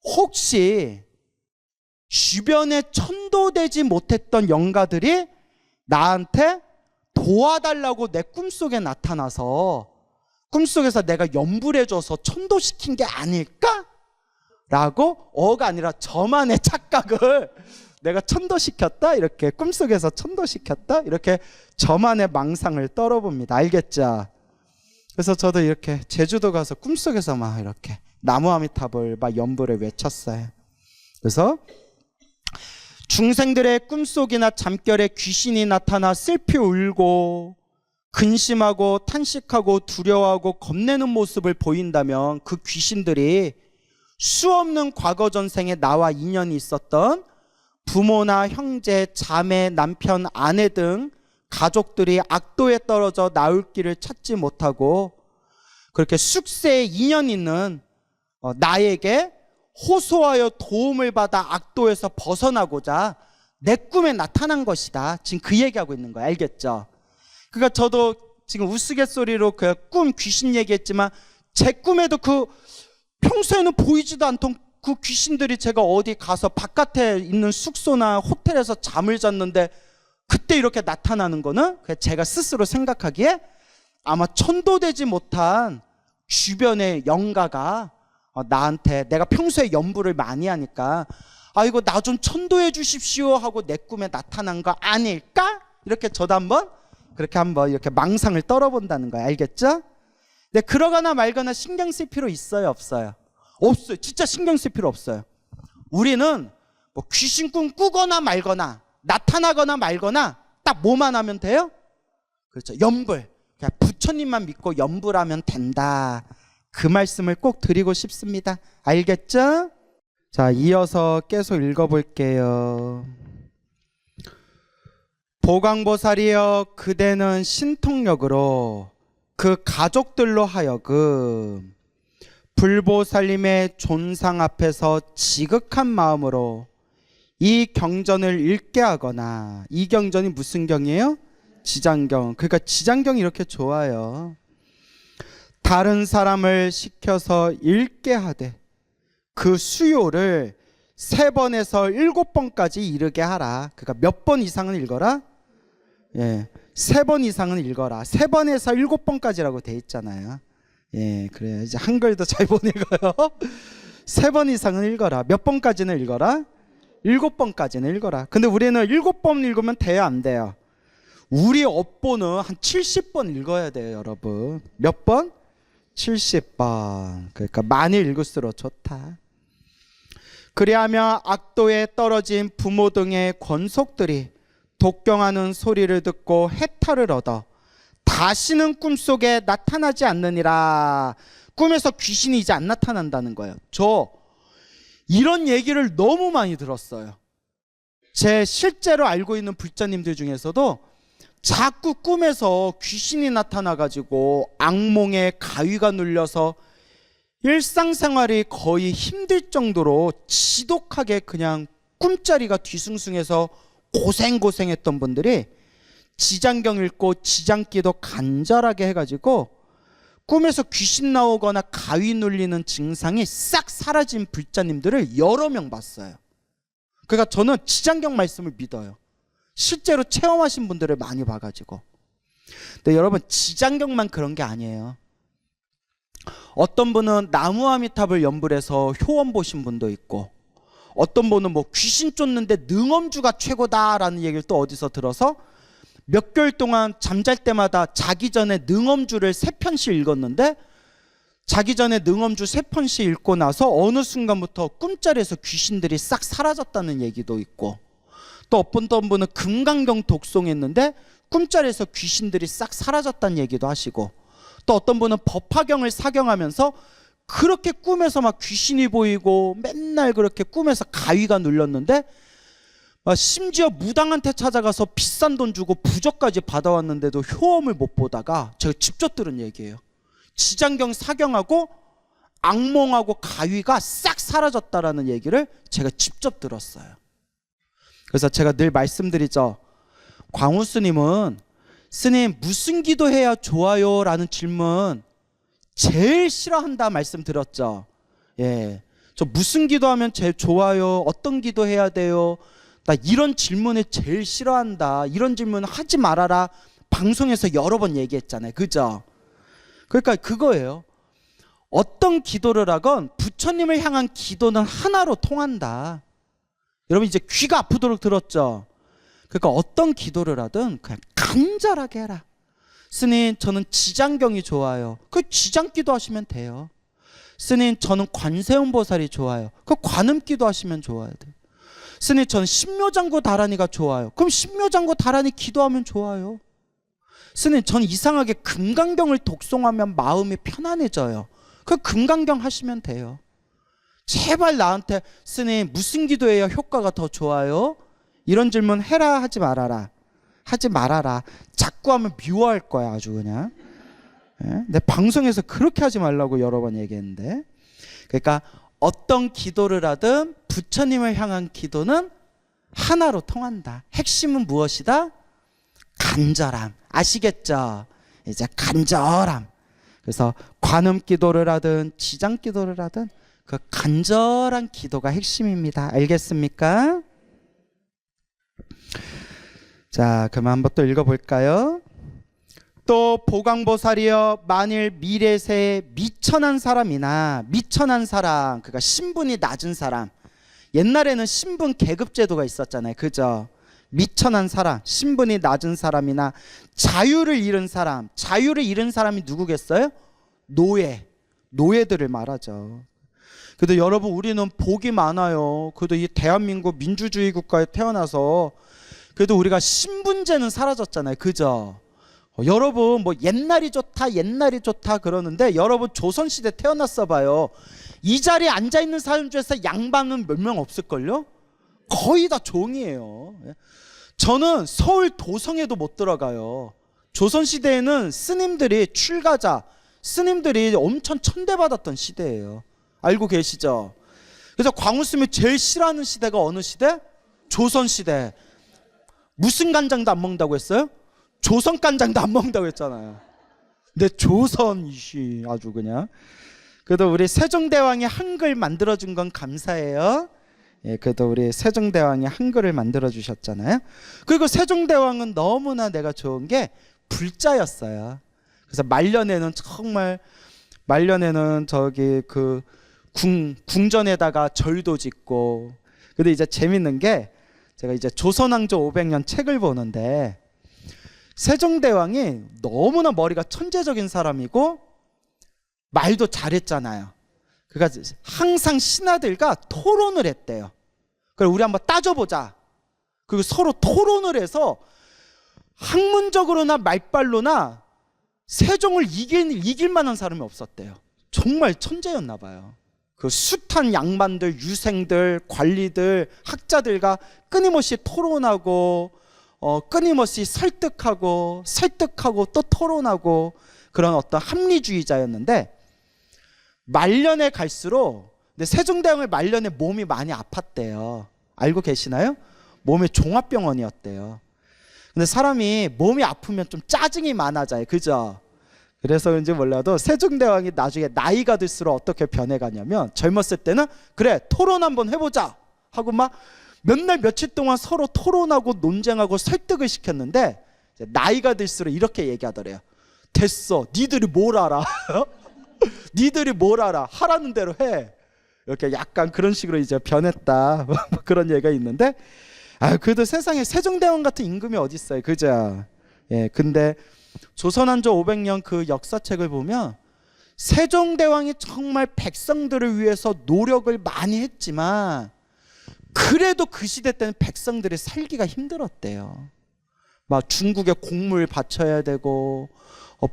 혹시 주변에 천도되지 못했던 영가들이 나한테 도와달라고 내 꿈속에 나타나서 꿈속에서 내가 연부를 해줘서 천도시킨 게 아닐까? 라고, 어가 아니라 저만의 착각을 내가 천도시켰다? 이렇게 꿈속에서 천도시켰다? 이렇게 저만의 망상을 떨어봅니다. 알겠죠? 그래서 저도 이렇게 제주도 가서 꿈속에서 막 이렇게 나무아미타불 막 연부를 외쳤어요. 그래서 중생들의 꿈속이나 잠결에 귀신이 나타나 슬피 울고 근심하고 탄식하고 두려워하고 겁내는 모습을 보인다면 그 귀신들이 수없는 과거 전생에 나와 인연이 있었던 부모나 형제, 자매, 남편, 아내 등 가족들이 악도에 떨어져 나올 길을 찾지 못하고 그렇게 숙세에 인연 있는 나에게 호소하여 도움을 받아 악도에서 벗어나고자 내 꿈에 나타난 것이다. 지금 그 얘기하고 있는 거예요. 알겠죠? 그러니까 저도 지금 우스갯소리로 그 꿈 귀신 얘기했지만 제 꿈에도 그 평소에는 보이지도 않던 그 귀신들이 제가 어디 가서 바깥에 있는 숙소나 호텔에서 잠을 잤는데 그때 이렇게 나타나는 거는 제가 스스로 생각하기에 아마 천도되지 못한 주변의 영가가 나한테, 내가 평소에 연부를 많이 하니까 이거 나 좀 천도해 주십시오 하고 내 꿈에 나타난 거 아닐까? 이렇게 저도 한번 그렇게 한번 이렇게 망상을 떨어본다는 거예요. 알겠죠? 근데 그러거나 말거나 신경 쓸 필요 있어요, 없어요? 없어요. 진짜 신경 쓸 필요 없어요. 우리는 뭐 귀신 꿈 꾸거나 말거나 나타나거나 말거나 딱 뭐만 하면 돼요? 그렇죠. 연불. 그냥 부처님만 믿고 연불하면 된다. 그 말씀을 꼭 드리고 싶습니다. 알겠죠? 자, 이어서 계속 읽어볼게요. 보강보살이여, 그대는 신통력으로 그 가족들로 하여금 불보살님의 존상 앞에서 지극한 마음으로 이 경전을 읽게 하거나, 이 경전이 무슨 경이에요? 지장경. 그러니까 지장경이 이렇게 좋아요. 다른 사람을 시켜서 읽게 하되 그 수요를 3번에서 7번까지 이르게 하라. 그러니까 몇 번 이상은 읽어라? 예, 3번 이상은 읽어라. 3번에서 7번까지라고 돼 있잖아요. 예, 그래요. 이제 한글도 잘 못 읽어요. 3번 이상은 읽어라. 몇 번까지는 읽어라? 7번까지는 읽어라. 근데 우리는 7번 읽으면 돼요, 안 돼요? 우리 업보는 한 70번 읽어야 돼요, 여러분. 몇 번? 70번. 그러니까 많이 읽을수록 좋다. 그리하며 악도에 떨어진 부모 등의 권속들이 독경하는 소리를 듣고 해탈을 얻어 다시는 꿈속에 나타나지 않느니라. 꿈에서 귀신이 이제 안 나타난다는 거예요. 저 이런 얘기를 너무 많이 들었어요. 제 실제로 알고 있는 불자님들 중에서도 자꾸 꿈에서 귀신이 나타나가지고 악몽에 가위가 눌려서 일상생활이 거의 힘들 정도로 지독하게 그냥 꿈자리가 뒤숭숭해서 고생했던 분들이 지장경 읽고 지장기도 간절하게 해가지고 꿈에서 귀신 나오거나 가위 눌리는 증상이 싹 사라진 불자님들을 여러 명 봤어요. 그러니까 저는 지장경 말씀을 믿어요. 실제로 체험하신 분들을 많이 봐가지고. 근데 여러분, 지장경만 그런 게 아니에요. 어떤 분은 나무아미탑을 연불해서 효원 보신 분도 있고, 어떤 분은 뭐 귀신 쫓는데 능엄주가 최고다라는 얘기를 또 어디서 들어서 몇 개월 동안 잠잘 때마다 자기 전에 능엄주를 3편씩 읽었는데, 자기 전에 능엄주 3편씩 읽고 나서 어느 순간부터 꿈자리에서 귀신들이 싹 사라졌다는 얘기도 있고, 또 어떤 분은 금강경 독송했는데 꿈자리에서 귀신들이 싹 사라졌다는 얘기도 하시고, 또 어떤 분은 법화경을 사경하면서 그렇게 꿈에서 막 귀신이 보이고 맨날 그렇게 꿈에서 가위가 눌렸는데, 심지어 무당한테 찾아가서 비싼 돈 주고 부적까지 받아왔는데도 효험을 못 보다가, 제가 직접 들은 얘기예요. 지장경 사경하고 악몽하고 가위가 싹 사라졌다라는 얘기를 제가 직접 들었어요. 그래서 제가 늘 말씀드리죠. 광우 스님은 스님 무슨 기도해야 좋아요? 라는 질문 제일 싫어한다 말씀드렸죠. 예, 저 무슨 기도하면 제일 좋아요? 어떤 기도해야 돼요? 나 이런 질문을 제일 싫어한다. 이런 질문 하지 말아라. 방송에서 여러 번 얘기했잖아요. 그죠? 그러니까 그거예요. 어떤 기도를 하건 부처님을 향한 기도는 하나로 통한다. 여러분 이제 귀가 아프도록 들었죠? 그러니까 어떤 기도를 하든 그냥 간절하게 해라. 스님 저는 지장경이 좋아요. 그 지장기도 하시면 돼요. 스님 저는 관세음보살이 좋아요. 그 관음기도 하시면 좋아야 돼요. 스님 저는 신묘장구 다라니가 좋아요. 그럼 신묘장구 다라니 기도하면 좋아요. 스님 저는 이상하게 금강경을 독송하면 마음이 편안해져요. 그 금강경 하시면 돼요. 제발 나한테 스님 무슨 기도해야 효과가 더 좋아요? 이런 질문 해라 하지 말아라. 하지 말아라. 자꾸 하면 미워할 거야 아주 그냥. 내 방송에서 그렇게 하지 말라고 여러 번 얘기했는데. 그러니까 어떤 기도를 하든 부처님을 향한 기도는 하나로 통한다. 핵심은 무엇이다? 간절함. 아시겠죠? 이제 간절함. 그래서 관음 기도를 하든 지장 기도를 하든 그 간절한 기도가 핵심입니다. 알겠습니까? 자, 그럼 한번 또 읽어볼까요? 또 보광보살이여 만일 미래세에 미천한 사람이나 미천한 사람, 그러니까 신분이 낮은 사람, 옛날에는 신분 계급제도가 있었잖아요. 그죠? 미천한 사람, 신분이 낮은 사람이나 자유를 잃은 사람, 자유를 잃은 사람이 누구겠어요? 노예들을 말하죠. 그래도 여러분 우리는 복이 많아요. 그래도 이 대한민국 민주주의 국가에 태어나서 그래도 우리가 신분제는 사라졌잖아요. 그죠? 여러분 뭐 옛날이 좋다 그러는데 여러분 조선시대 태어났어 봐요. 이 자리에 앉아있는 사람 중에서 양반은 몇 명 없을걸요? 거의 다 종이에요. 저는 서울 도성에도 못 들어가요. 조선시대에는 스님들이 출가자, 스님들이 엄청 천대받았던 시대예요. 알고 계시죠? 그래서 광우스님이 제일 싫어하는 시대가 어느 시대? 조선시대. 무슨 간장도 안 먹는다고 했어요? 조선 간장도 안 먹는다고 했잖아요. 근데 조선이시 아주 그냥. 그래도 우리 세종대왕이 한글 만들어준 건 감사해요. 예, 그래도 우리 세종대왕이 한글을 만들어 주셨잖아요. 그리고 세종대왕은 너무나 내가 좋은 게 불자였어요. 그래서 말년에는 저기 그 궁전에다가 절도 짓고. 근데 이제 재밌는 게 제가 이제 조선왕조 500년 책을 보는데 세종대왕이 너무나 머리가 천재적인 사람이고 말도 잘했잖아요. 그러니까 항상 신하들과 토론을 했대요. 그래 우리 한번 따져보자. 그리고 서로 토론을 해서 학문적으로나 말빨로나 세종을 이길 만한 사람이 없었대요. 정말 천재였나 봐요. 그 숱한 양반들, 유생들, 관리들, 학자들과 끊임없이 토론하고 끊임없이 설득하고 또 토론하고 그런 어떤 합리주의자였는데 말년에 갈수록 근데 세종대왕의 말년에 몸이 많이 아팠대요. 알고 계시나요? 몸이 종합병원이었대요. 근데 사람이 몸이 아프면 좀 짜증이 많아져요. 그죠? 그래서 그런지 몰라도 세종대왕이 나중에 나이가 들수록 어떻게 변해가냐면 젊었을 때는 그래 토론 한번 해보자 하고 막 몇 날 며칠 동안 서로 토론하고 논쟁하고 설득을 시켰는데 나이가 들수록 이렇게 얘기하더래요. 됐어. 니들이 뭘 알아? 니들이 뭘 알아? 하라는 대로 해. 이렇게 약간 그런 식으로 이제 변했다. 그런 얘기가 있는데 그래도 세상에 세종대왕 같은 임금이 어디 있어요. 그죠? 예, 근데 조선왕조 500년 그 역사책을 보면 세종대왕이 정말 백성들을 위해서 노력을 많이 했지만 그래도 그 시대 때는 백성들이 살기가 힘들었대요. 막 중국에 공물 바쳐야 되고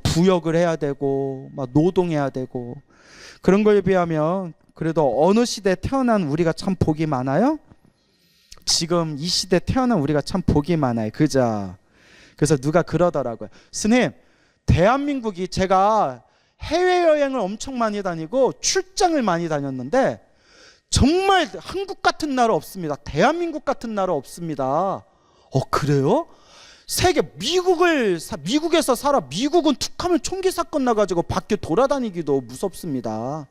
부역을 해야 되고 막 노동해야 되고 그런 거에 비하면 그래도 어느 시대에 태어난 우리가 참 복이 많아요? 지금 이 시대에 태어난 우리가 참 복이 많아요. 그죠? 그래서 누가 그러더라고요. 스님, 대한민국이 제가 해외여행을 엄청 많이 다니고 출장을 많이 다녔는데 정말 한국 같은 나라 없습니다. 대한민국 같은 나라 없습니다. 그래요? 세계 미국에서 살아. 미국은 툭하면 총기 사건 나가지고 밖에 돌아다니기도 무섭습니다.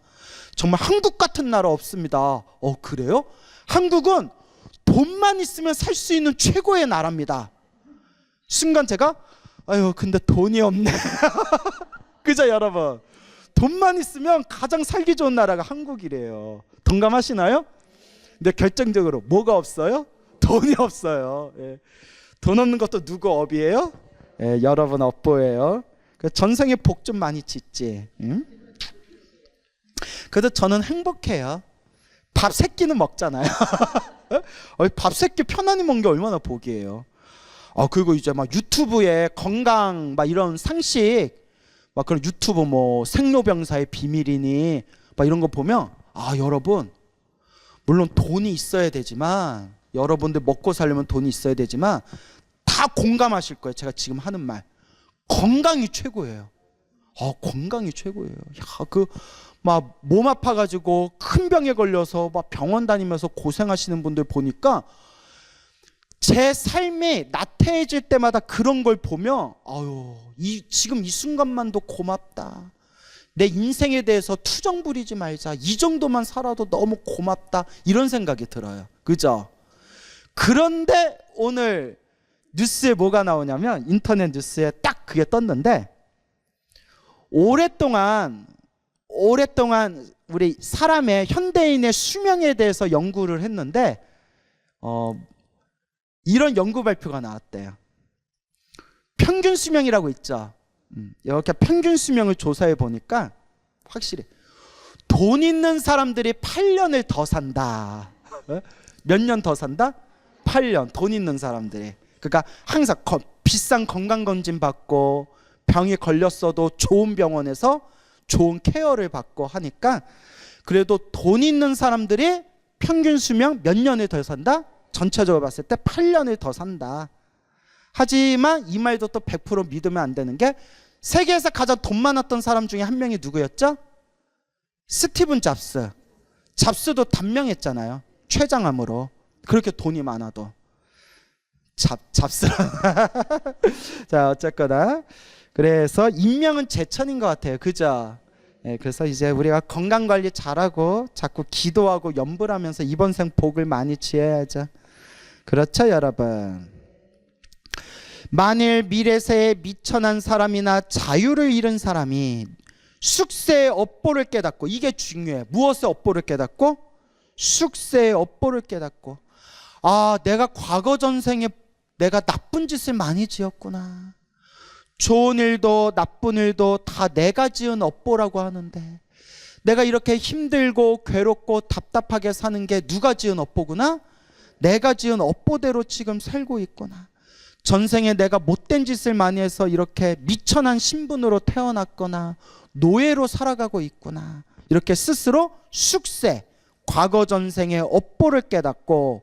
정말 한국 같은 나라 없습니다. 그래요? 한국은 돈만 있으면 살 수 있는 최고의 나라입니다. 순간 제가 근데 돈이 없네. 그죠 여러분? 돈만 있으면 가장 살기 좋은 나라가 한국이래요. 동감하시나요? 근데 결정적으로 뭐가 없어요? 돈이 없어요. 예. 돈 없는 것도 누구 업이에요? 예, 여러분 업보예요. 전생에 복 좀 많이 짓지. 응? 그래도 저는 행복해요. 밥 3끼는 먹잖아요. 밥 3끼 편안히 먹는 게 얼마나 복이에요. 그리고 이제 막 유튜브에 건강 막 이런 상식 막 그런 유튜브 뭐 생로병사의 비밀이니 막 이런 거 보면 여러분 물론 돈이 있어야 되지만 여러분들 먹고 살려면 돈이 있어야 되지만 다 공감하실 거예요. 제가 지금 하는 말 건강이 최고예요. 건강이 최고예요. 막 몸 아파가지고 큰 병에 걸려서 막 병원 다니면서 고생하시는 분들 보니까 제 삶이 나태해질 때마다 그런 걸 보면 지금 이 순간만도 고맙다. 내 인생에 대해서 투정 부리지 말자. 이 정도만 살아도 너무 고맙다. 이런 생각이 들어요. 그죠? 그런데 오늘 뉴스에 뭐가 나오냐면 인터넷 뉴스에 딱 그게 떴는데 오랫동안 우리 사람의 현대인의 수명에 대해서 연구를 했는데 이런 연구 발표가 나왔대요. 평균 수명이라고 있죠. 이렇게 평균 수명을 조사해 보니까 확실히 돈 있는 사람들이 8년을 더 산다. 몇 년 더 산다? 8년. 돈 있는 사람들이. 그러니까 항상 비싼 건강검진 받고 병이 걸렸어도 좋은 병원에서 좋은 케어를 받고 하니까 그래도 돈 있는 사람들이 평균 수명 몇 년을 더 산다? 전체적으로 봤을 때 8년을 더 산다. 하지만 이 말도 또 100% 믿으면 안 되는 게 세계에서 가장 돈 많았던 사람 중에 한 명이 누구였죠? 스티븐 잡스. 잡스도 단명했잖아요. 췌장암으로. 그렇게 돈이 많아도. 잡스. 자, 어쨌거나. 그래서 인명은 제천인 것 같아요. 그죠? 예, 그래서 이제 우리가 건강관리 잘하고 자꾸 기도하고 염불하면서 이번 생 복을 많이 지어야죠. 그렇죠 여러분? 만일 미래세에 미천한 사람이나 자유를 잃은 사람이 숙세의 업보를 깨닫고, 이게 중요해. 무엇의 업보를 깨닫고? 숙세의 업보를 깨닫고, 내가 과거 전생에 내가 나쁜 짓을 많이 지었구나. 좋은 일도 나쁜 일도 다 내가 지은 업보라고 하는데 내가 이렇게 힘들고 괴롭고 답답하게 사는 게 누가 지은 업보구나? 내가 지은 업보대로 지금 살고 있구나. 전생에 내가 못된 짓을 많이 해서 이렇게 미천한 신분으로 태어났거나 노예로 살아가고 있구나. 이렇게 스스로 숙세, 과거 전생의 업보를 깨닫고,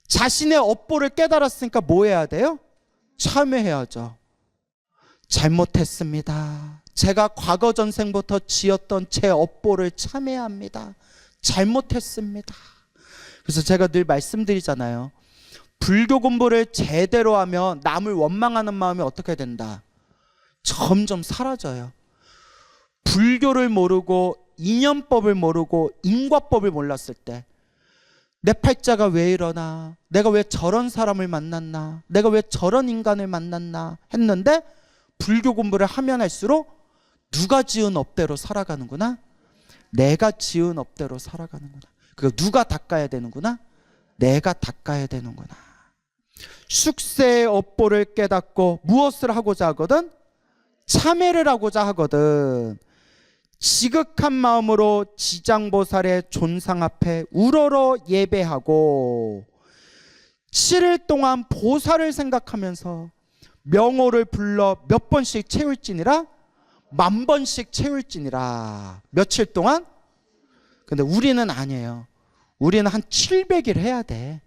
자신의 업보를 깨달았으니까 뭐 해야 돼요? 참회해야죠. 잘못했습니다. 제가 과거 전생부터 지었던 제 업보를 참회합니다. 잘못했습니다. 그래서 제가 늘 말씀드리잖아요. 불교 공부를 제대로 하면 남을 원망하는 마음이 어떻게 된다? 점점 사라져요. 불교를 모르고 인연법을 모르고 인과법을 몰랐을 때 내 팔자가 왜 이러나, 내가 왜 저런 사람을 만났나, 내가 왜 저런 인간을 만났나 했는데 불교 공부를 하면 할수록 누가 지은 업대로 살아가는구나, 내가 지은 업대로 살아가는구나. 그거 누가 닦아야 되는구나, 내가 닦아야 되는구나. 숙세의 업보를 깨닫고 무엇을 하고자 하거든? 참회를 하고자 하거든. 지극한 마음으로 지장보살의 존상 앞에 우러러 예배하고 7일 동안 보살을 생각하면서 명호를 불러 몇 번씩 채울지니라? 10,000번씩 채울지니라. 며칠 동안? 근데 우리는 아니에요. 우리는 한 700일 해야 돼.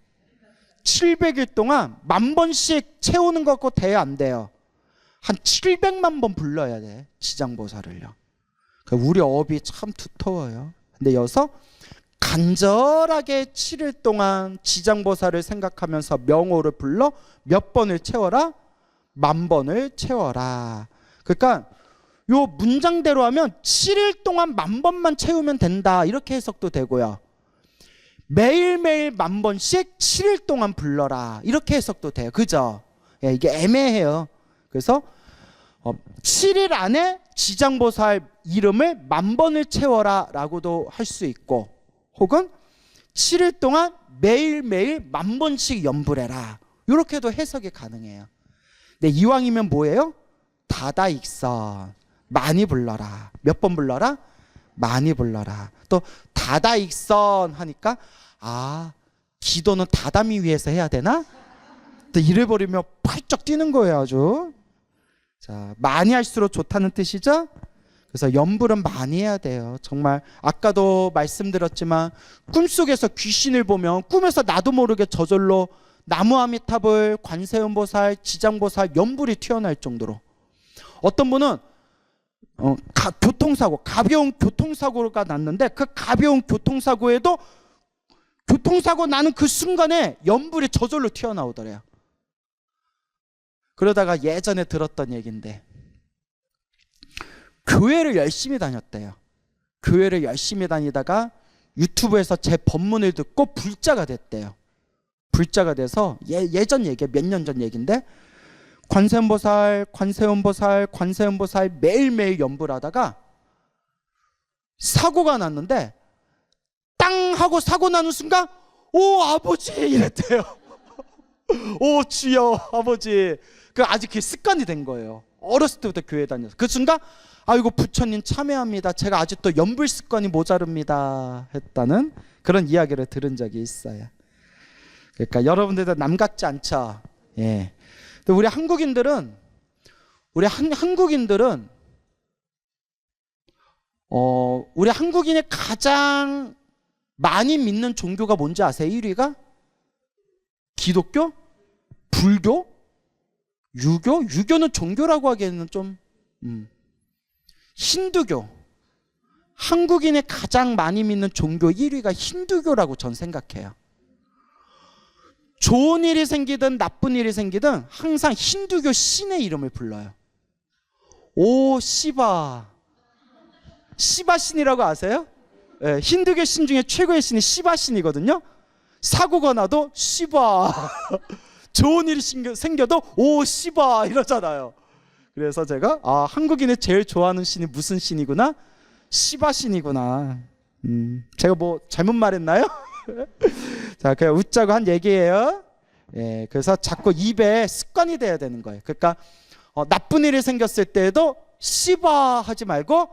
700일 동안 10,000번씩 채우는 거 갖고 돼야 안 돼요. 한 700만 번 불러야 돼, 지장보살을요. 우리 업이 참 두터워요. 근데 여기서 간절하게 7일 동안 지장보살을 생각하면서 명호를 불러 몇 번을 채워라? 10,000번을 채워라. 그러니까 요 문장대로 하면 7일 동안 10,000번만 채우면 된다, 이렇게 해석도 되고요. 매일매일 10,000번씩 7일 동안 불러라, 이렇게 해석도 돼요. 그죠? 예, 이게 애매해요. 그래서 7일 안에 지장보살 이름을 10,000번을 채워라 라고도 할 수 있고, 혹은 7일 동안 매일매일 10,000번씩 연불 해라, 이렇게도 해석이 가능해요. 근데 이왕이면 뭐예요? 다다익선, 많이 불러라. 몇 번 불러라? 많이 불러라. 또 다다익선 하니까 기도는 다다미 위해서 해야 되나? 또 이래버리면 팔쩍 뛰는 거예요, 아주. 자, 많이 할수록 좋다는 뜻이죠? 그래서 연불은 많이 해야 돼요. 정말 아까도 말씀드렸지만 꿈속에서 귀신을 보면 꿈에서 나도 모르게 저절로 나무아미타불, 관세음보살, 지장보살 연불이 튀어나올 정도로. 어떤 분은 교통사고, 가벼운 교통사고가 났는데 그 가벼운 교통사고에도 교통사고 나는 그 순간에 연불이 저절로 튀어나오더래요. 그러다가 예전에 들었던 얘기인데, 교회를 열심히 다녔대요. 교회를 열심히 다니다가 유튜브에서 제 법문을 듣고 불자가 됐대요. 불자가 돼서 예전 얘기예요. 몇 년 전 얘기인데, 관세음보살 매일매일 연불하다가 사고가 났는데, 땅 하고 사고 나는 순간 오 아버지 이랬대요. 오 주여 아버지. 아직 그게 습관이 된 거예요. 어렸을 때부터 교회 다녀서. 그 순간 아이고 부처님 참회합니다, 제가 아직도 연불 습관이 모자릅니다 했다는 그런 이야기를 들은 적이 있어요. 그러니까 여러분들도 남 같지 않죠. 예. 우리 한국인들은 우리 한국인이 가장 많이 믿는 종교가 뭔지 아세요? 1위가? 기독교? 불교? 유교? 유교는 종교라고 하기에는 좀 힌두교. 한국인이 가장 많이 믿는 종교 1위가 힌두교라고 전 생각해요. 좋은 일이 생기든 나쁜 일이 생기든 항상 힌두교 신의 이름을 불러요. 오 시바. 시바 신이라고 아세요? 네, 힌두교 신 중에 최고의 신이 시바 신이거든요. 사고가 나도 시바. 좋은 일이 생겨도 오 시바 이러잖아요. 그래서 제가 한국인이 제일 좋아하는 신이 무슨 신이구나? 시바 신이구나. 제가 뭐 잘못 말했나요? 자, 그냥 웃자고 한 얘기예요. 예, 그래서 자꾸 입에 습관이 돼야 되는 거예요. 그러니까 나쁜 일이 생겼을 때에도 시바 하지 말고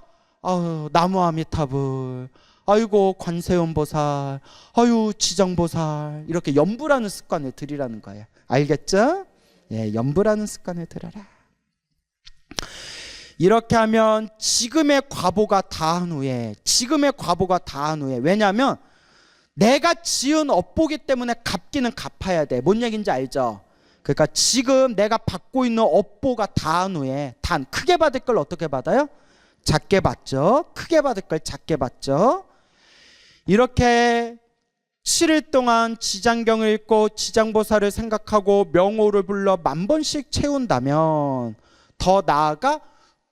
나무아미타불, 아이고 관세음보살, 아유 지장보살, 이렇게 연불하는 습관을 들이라는 거예요. 알겠죠? 예, 연불하는 습관을 들여라. 이렇게 하면 지금의 과보가 다한 후에, 왜냐하면 내가 지은 업보기 때문에 갚기는 갚아야 돼. 뭔 얘기인지 알죠? 그러니까 지금 내가 받고 있는 업보가 다한 후에, 크게 받을 걸 어떻게 받아요? 작게 받죠. 크게 받을 걸 작게 받죠. 이렇게 7일 동안 지장경을 읽고 지장보살을 생각하고 명호를 불러 10,000번씩 채운다면, 더 나아가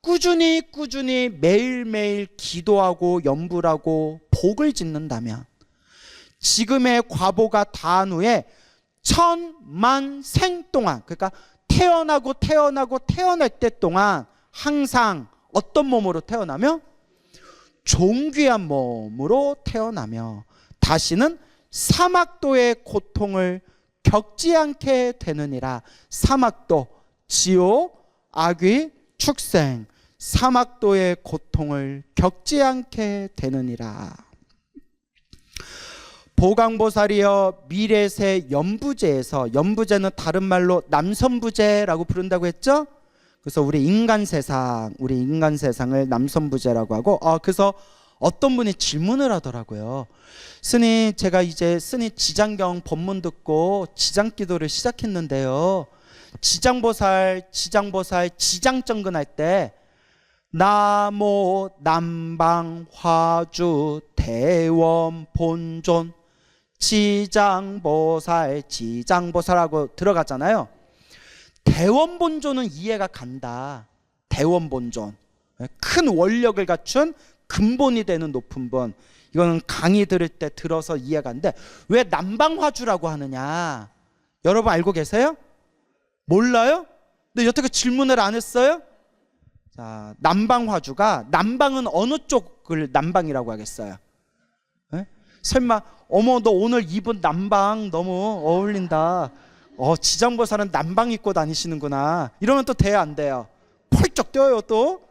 꾸준히 매일매일 기도하고 연불하고 복을 짓는다면, 지금의 과보가 다한 후에 10,000,000생 동안, 그러니까 태어날 때 동안 항상 어떤 몸으로 태어나며? 존귀한 몸으로 태어나며 다시는 사막도의 고통을 겪지 않게 되느니라. 사막도, 지옥, 악귀, 축생, 사막도의 고통을 겪지 않게 되느니라. 보강보살이여 미래세 연부제에서, 연부제는 다른 말로 남선부제라고 부른다고 했죠? 그래서 우리 인간 세상을 남선부제라고 하고, 그래서 어떤 분이 질문을 하더라고요. 스님, 제가 이제 스님 지장경 법문 듣고 지장기도를 시작했는데요, 지장보살 지장정근할 때 나모 남방 화주 대원 본존 지장보살 지장보살하고 들어갔잖아요. 대원 본존은 이해가 간다. 대원 본존, 큰 원력을 갖춘 근본이 되는 높은 분. 이거는 강의 들을 때 들어서 이해가 안 돼. 왜 남방화주라고 하느냐? 여러분 알고 계세요? 몰라요? 근데 여태까지 질문을 안 했어요? 자, 남방화주가, 남방은 어느 쪽을 남방이라고 하겠어요? 에? 설마 어머 너 오늘 입은 남방 너무 어울린다. 지장보살은 남방 입고 다니시는구나. 이러면 또 돼요, 안 돼요? 펄쩍 뛰어요. 또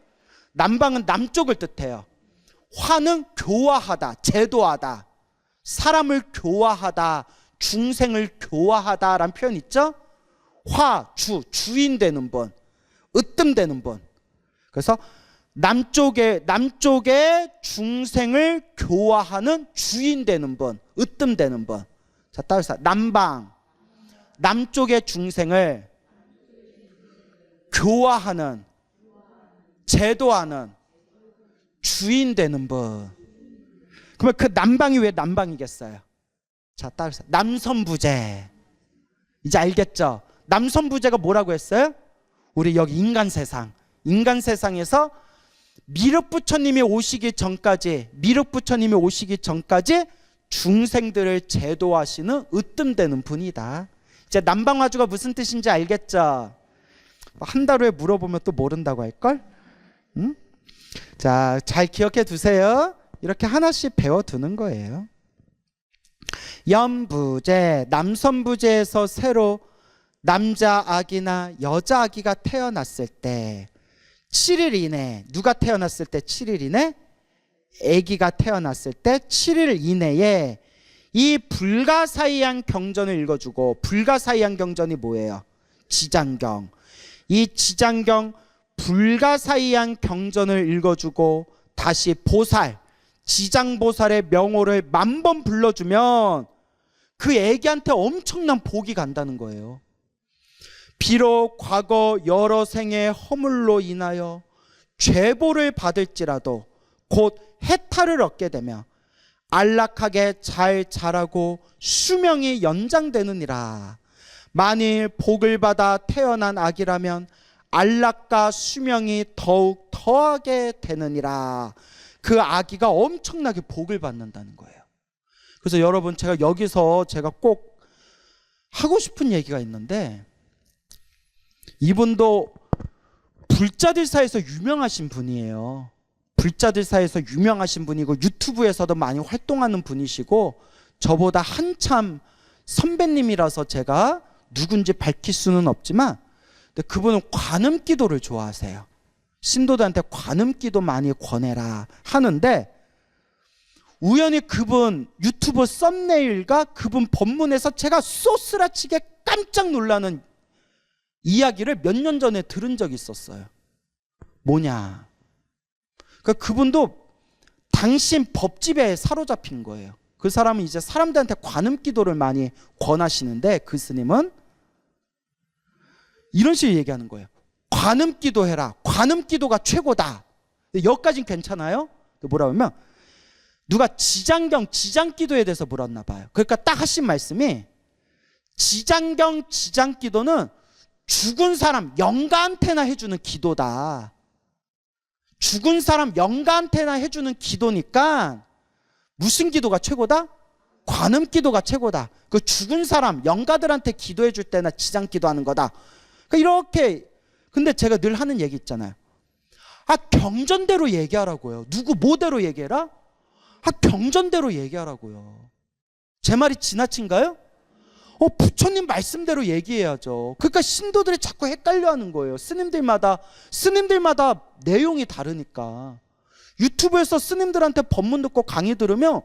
남방은 남쪽을 뜻해요. 화는 교화하다, 제도하다, 사람을 교화하다, 중생을 교화하다라는 표현 있죠? 화, 주인 되는 분, 으뜸되는 분. 그래서 남쪽에 중생을 교화하는 주인 되는 분, 으뜸되는 분. 자, 따라서 남방, 남쪽의 중생을 교화하는, 제도하는 주인 되는 분. 그러면 그 남방이 왜 남방이겠어요? 자, 따라서 남선부재. 이제 알겠죠? 남선부재가 뭐라고 했어요? 우리 여기 인간 세상에서 미륵부처님이 오시기 전까지 중생들을 제도하시는 으뜸되는 분이다. 이제 남방화주가 무슨 뜻인지 알겠죠? 한 달 후에 물어보면 또 모른다고 할걸? 응? 자, 잘 기억해 두세요. 이렇게 하나씩 배워두는 거예요. 연부제, 남선부제에서 새로 남자 아기나 여자 아기가 태어났을 때 7일 이내, 누가 태어났을 때 7일 이내? 아기가 태어났을 때 7일 이내에 이 불가사의한 경전을 읽어주고, 불가사의한 경전이 뭐예요? 지장경. 이 지장경 불가사의한 경전을 읽어주고 다시 보살, 지장보살의 명호를 10,000번 불러주면 그 애기한테 엄청난 복이 간다는 거예요. 비록 과거 여러 생의 허물로 인하여 죄보를 받을지라도 곧 해탈을 얻게 되며 안락하게 잘 자라고 수명이 연장되느니라. 만일 복을 받아 태어난 아기라면 안락과 수명이 더욱 더하게 되느니라. 그 아기가 엄청나게 복을 받는다는 거예요. 그래서 여러분, 제가 여기서 꼭 하고 싶은 얘기가 있는데, 이분도 불자들 사이에서 유명하신 분이에요. 불자들 사이에서 유명하신 분이고 유튜브에서도 많이 활동하는 분이시고 저보다 한참 선배님이라서 제가 누군지 밝힐 수는 없지만, 근데 그분은 관음기도를 좋아하세요. 신도들한테 관음기도 많이 권해라 하는데, 우연히 그분 유튜브 썸네일과 그분 법문에서 제가 쏘스라치게 깜짝 놀라는 이야기를 몇 년 전에 들은 적이 있었어요. 뭐냐? 그러니까 그분도 당신 법집에 사로잡힌 거예요. 그 사람은 이제 사람들한테 관음기도를 많이 권하시는데, 그 스님은 이런 식으로 얘기하는 거예요. 관음기도 해라. 관음기도가 최고다. 여기까지는 괜찮아요? 뭐라고 하면 누가 지장기도에 대해서 물었나 봐요. 그러니까 딱 하신 말씀이, 지장기도는 죽은 사람 영가한테나 해주는 기도다. 죽은 사람 영가한테나 해주는 기도니까 무슨 기도가 최고다? 관음기도가 최고다. 그 죽은 사람 영가들한테 기도해 줄 때나 지장기도 하는 거다. 그러니까 이렇게. 근데 제가 늘 하는 얘기 있잖아요. 경전대로 얘기하라고요. 누구 뭐대로 얘기해라? 경전대로 얘기하라고요. 제 말이 지나친가요? 부처님 말씀대로 얘기해야죠. 그러니까 신도들이 자꾸 헷갈려하는 거예요. 스님들마다 내용이 다르니까. 유튜브에서 스님들한테 법문 듣고 강의 들으면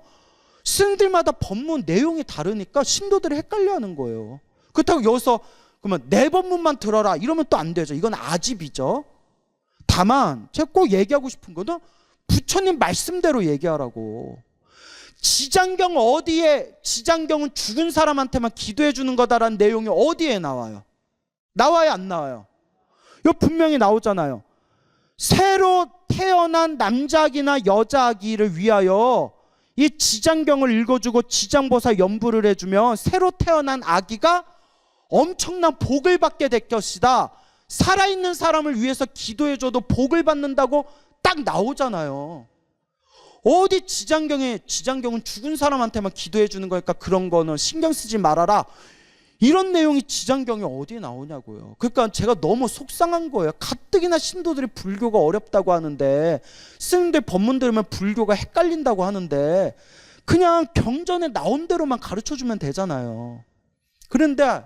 스님들마다 법문 내용이 다르니까 신도들이 헷갈려하는 거예요. 그렇다고 여기서 그러면 내 법문만 들어라 이러면 또 안 되죠. 이건 아집이죠. 다만 제가 꼭 얘기하고 싶은 거는 부처님 말씀대로 얘기하라고. 지장경은 죽은 사람한테만 기도해 주는 거다라는 내용이 어디에 나와요? 나와요, 안 나와요? 이거 분명히 나오잖아요. 새로 태어난 남자아기나 여자아기를 위하여 이 지장경을 읽어주고 지장보살 연부를 해주면 새로 태어난 아기가 엄청난 복을 받게 될 것이다. 살아있는 사람을 위해서 기도해줘도 복을 받는다고 딱 나오잖아요. 어디 지장경은 죽은 사람한테만 기도해주는 거니까 그런 거는 신경 쓰지 말아라, 이런 내용이 지장경에 어디에 나오냐고요. 그러니까 제가 너무 속상한 거예요. 가뜩이나 신도들이 불교가 어렵다고 하는데, 스님들 법문 들으면 불교가 헷갈린다고 하는데 그냥 경전에 나온 대로만 가르쳐주면 되잖아요. 그런데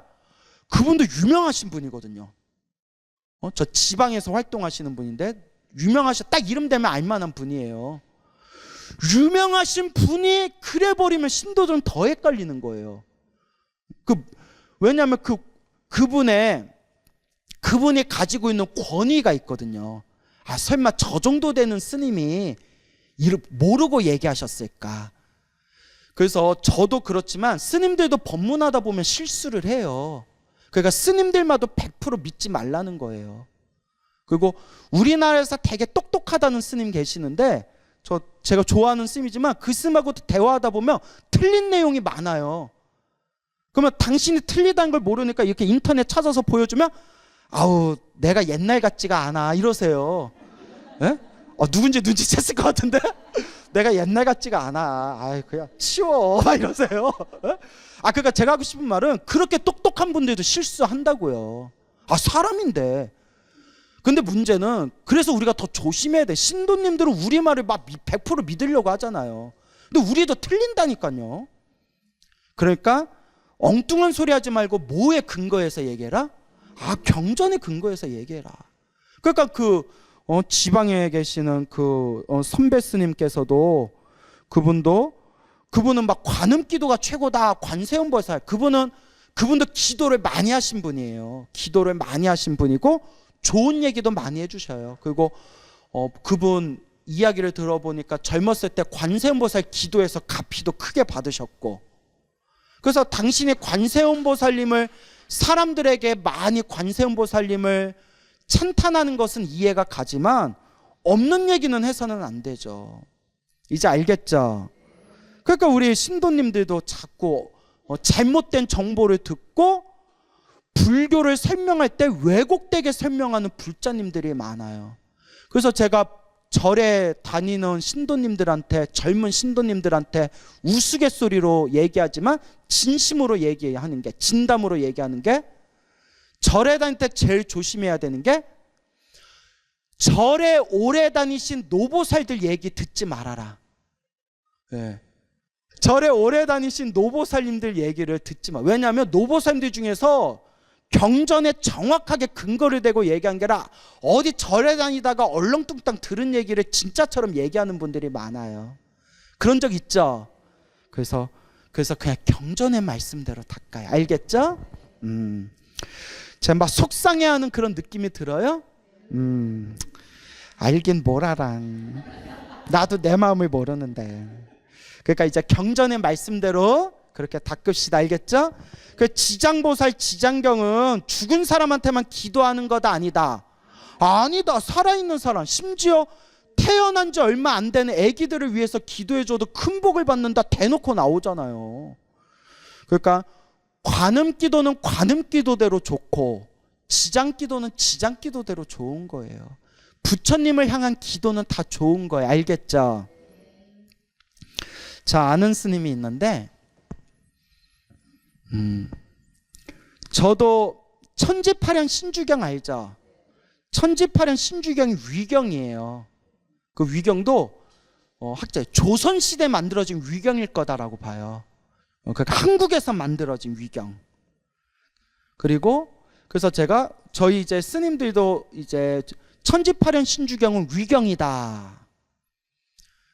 그분도 유명하신 분이거든요. 저 지방에서 활동하시는 분인데 딱 이름 되면 알만한 분이에요. 유명하신 분이 그래버리면 신도들은 더 헷갈리는 거예요. 왜냐하면 그분이 가지고 있는 권위가 있거든요. 설마 저 정도 되는 스님이 모르고 얘기하셨을까. 그래서 저도 그렇지만 스님들도 법문하다 보면 실수를 해요. 그러니까 스님들마다 100% 믿지 말라는 거예요. 그리고 우리나라에서 되게 똑똑하다는 스님 계시는데, 제가 좋아하는 스님이지만 그 스님하고 대화하다 보면 틀린 내용이 많아요. 그러면 당신이 틀리다는 걸 모르니까 이렇게 인터넷 찾아서 보여주면 아우 내가 옛날 같지가 않아 이러세요. 예? 누군지 눈치챘을 것 같은데 내가 옛날 같지가 않아. 그냥 치워 막 이러세요. 예? 그러니까 제가 하고 싶은 말은 그렇게 똑똑한 분들도 실수한다고요. 사람인데. 근데 문제는 그래서 우리가 더 조심해야 돼. 신도님들은 우리 말을 막 100% 믿으려고 하잖아요. 근데 우리도 틀린다니까요. 그러니까 엉뚱한 소리 하지 말고 뭐에 근거해서 얘기해라? 경전에 근거해서 얘기해라. 그러니까 지방에 계시는 선배 스님께서도 그분은 막 관음기도가 최고다, 관세음보살. 그분도 기도를 많이 하신 분이에요. 기도를 많이 하신 분이고 좋은 얘기도 많이 해주셔요. 그리고 그분 이야기를 들어보니까 젊었을 때 관세음보살 기도해서 가피도 크게 받으셨고, 그래서 당신이 관세음보살님을 사람들에게 많이 관세음보살님을 찬탄하는 것은 이해가 가지만 없는 얘기는 해서는 안 되죠. 이제 알겠죠? 그러니까 우리 신도님들도 자꾸 잘못된 정보를 듣고 불교를 설명할 때 왜곡되게 설명하는 불자님들이 많아요. 그래서 제가 절에 다니는 신도님들한테, 젊은 신도님들한테 우스갯소리로 얘기하지만 진심으로 얘기하는 게, 진담으로 얘기하는 게, 절에 다닐 때 제일 조심해야 되는 게 절에 오래 다니신 노보살들 얘기 듣지 말아라. 네. 절에 오래 다니신 노보살님들 얘기를 듣지 마. 왜냐하면 노보살님들 중에서 경전에 정확하게 근거를 대고 얘기한 게 아니라 어디 절에 다니다가 얼렁뚱땅 들은 얘기를 진짜처럼 얘기하는 분들이 많아요. 그런 적 있죠? 그래서 그냥 경전의 말씀대로 닦아요. 알겠죠? 제가 막 속상해하는 그런 느낌이 들어요? 알긴 뭘 알아. 나도 내 마음을 모르는데. 그러니까 이제 경전의 말씀대로 그렇게 닦읍시다. 알겠죠? 지장보살 지장경은 죽은 사람한테만 기도하는 것 아니다. 아니다. 살아있는 사람, 심지어 태어난 지 얼마 안 되는 아기들을 위해서 기도해줘도 큰 복을 받는다 대놓고 나오잖아요. 그러니까 관음기도는 관음기도대로 좋고 지장기도는 지장기도대로 좋은 거예요. 부처님을 향한 기도는 다 좋은 거예요. 알겠죠? 자, 아는 스님이 있는데 저도 천지파련 신주경 알죠? 천지파련 신주경이 위경이에요. 그 위경도 학자의 조선시대에 만들어진 위경일 거다라고 봐요. 그러니까 한국에서 만들어진 위경. 그래서 저희 이제 스님들도 이제 천지파련 신주경은 위경이다.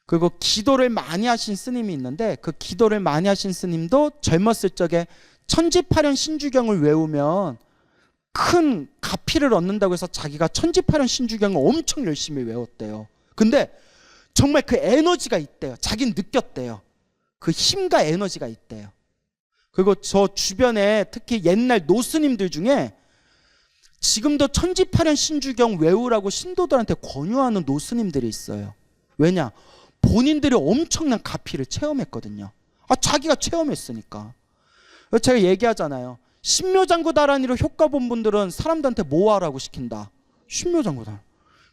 그리고 기도를 많이 하신 스님이 있는데 그 기도를 많이 하신 스님도 젊었을 적에 천지파련 신주경을 외우면 큰 가피를 얻는다고 해서 자기가 천지파련 신주경을 엄청 열심히 외웠대요. 근데 정말 그 에너지가 있대요. 자기는 느꼈대요. 그 힘과 에너지가 있대요. 그리고 저 주변에 특히 옛날 노스님들 중에 지금도 천지파련 신주경 외우라고 신도들한테 권유하는 노스님들이 있어요. 왜냐? 본인들이 엄청난 가피를 체험했거든요. 자기가 체험했으니까. 제가 얘기하잖아요. 신묘장구다라니로 효과 본 분들은 사람들한테 뭐 하라고 시킨다? 신묘장구다.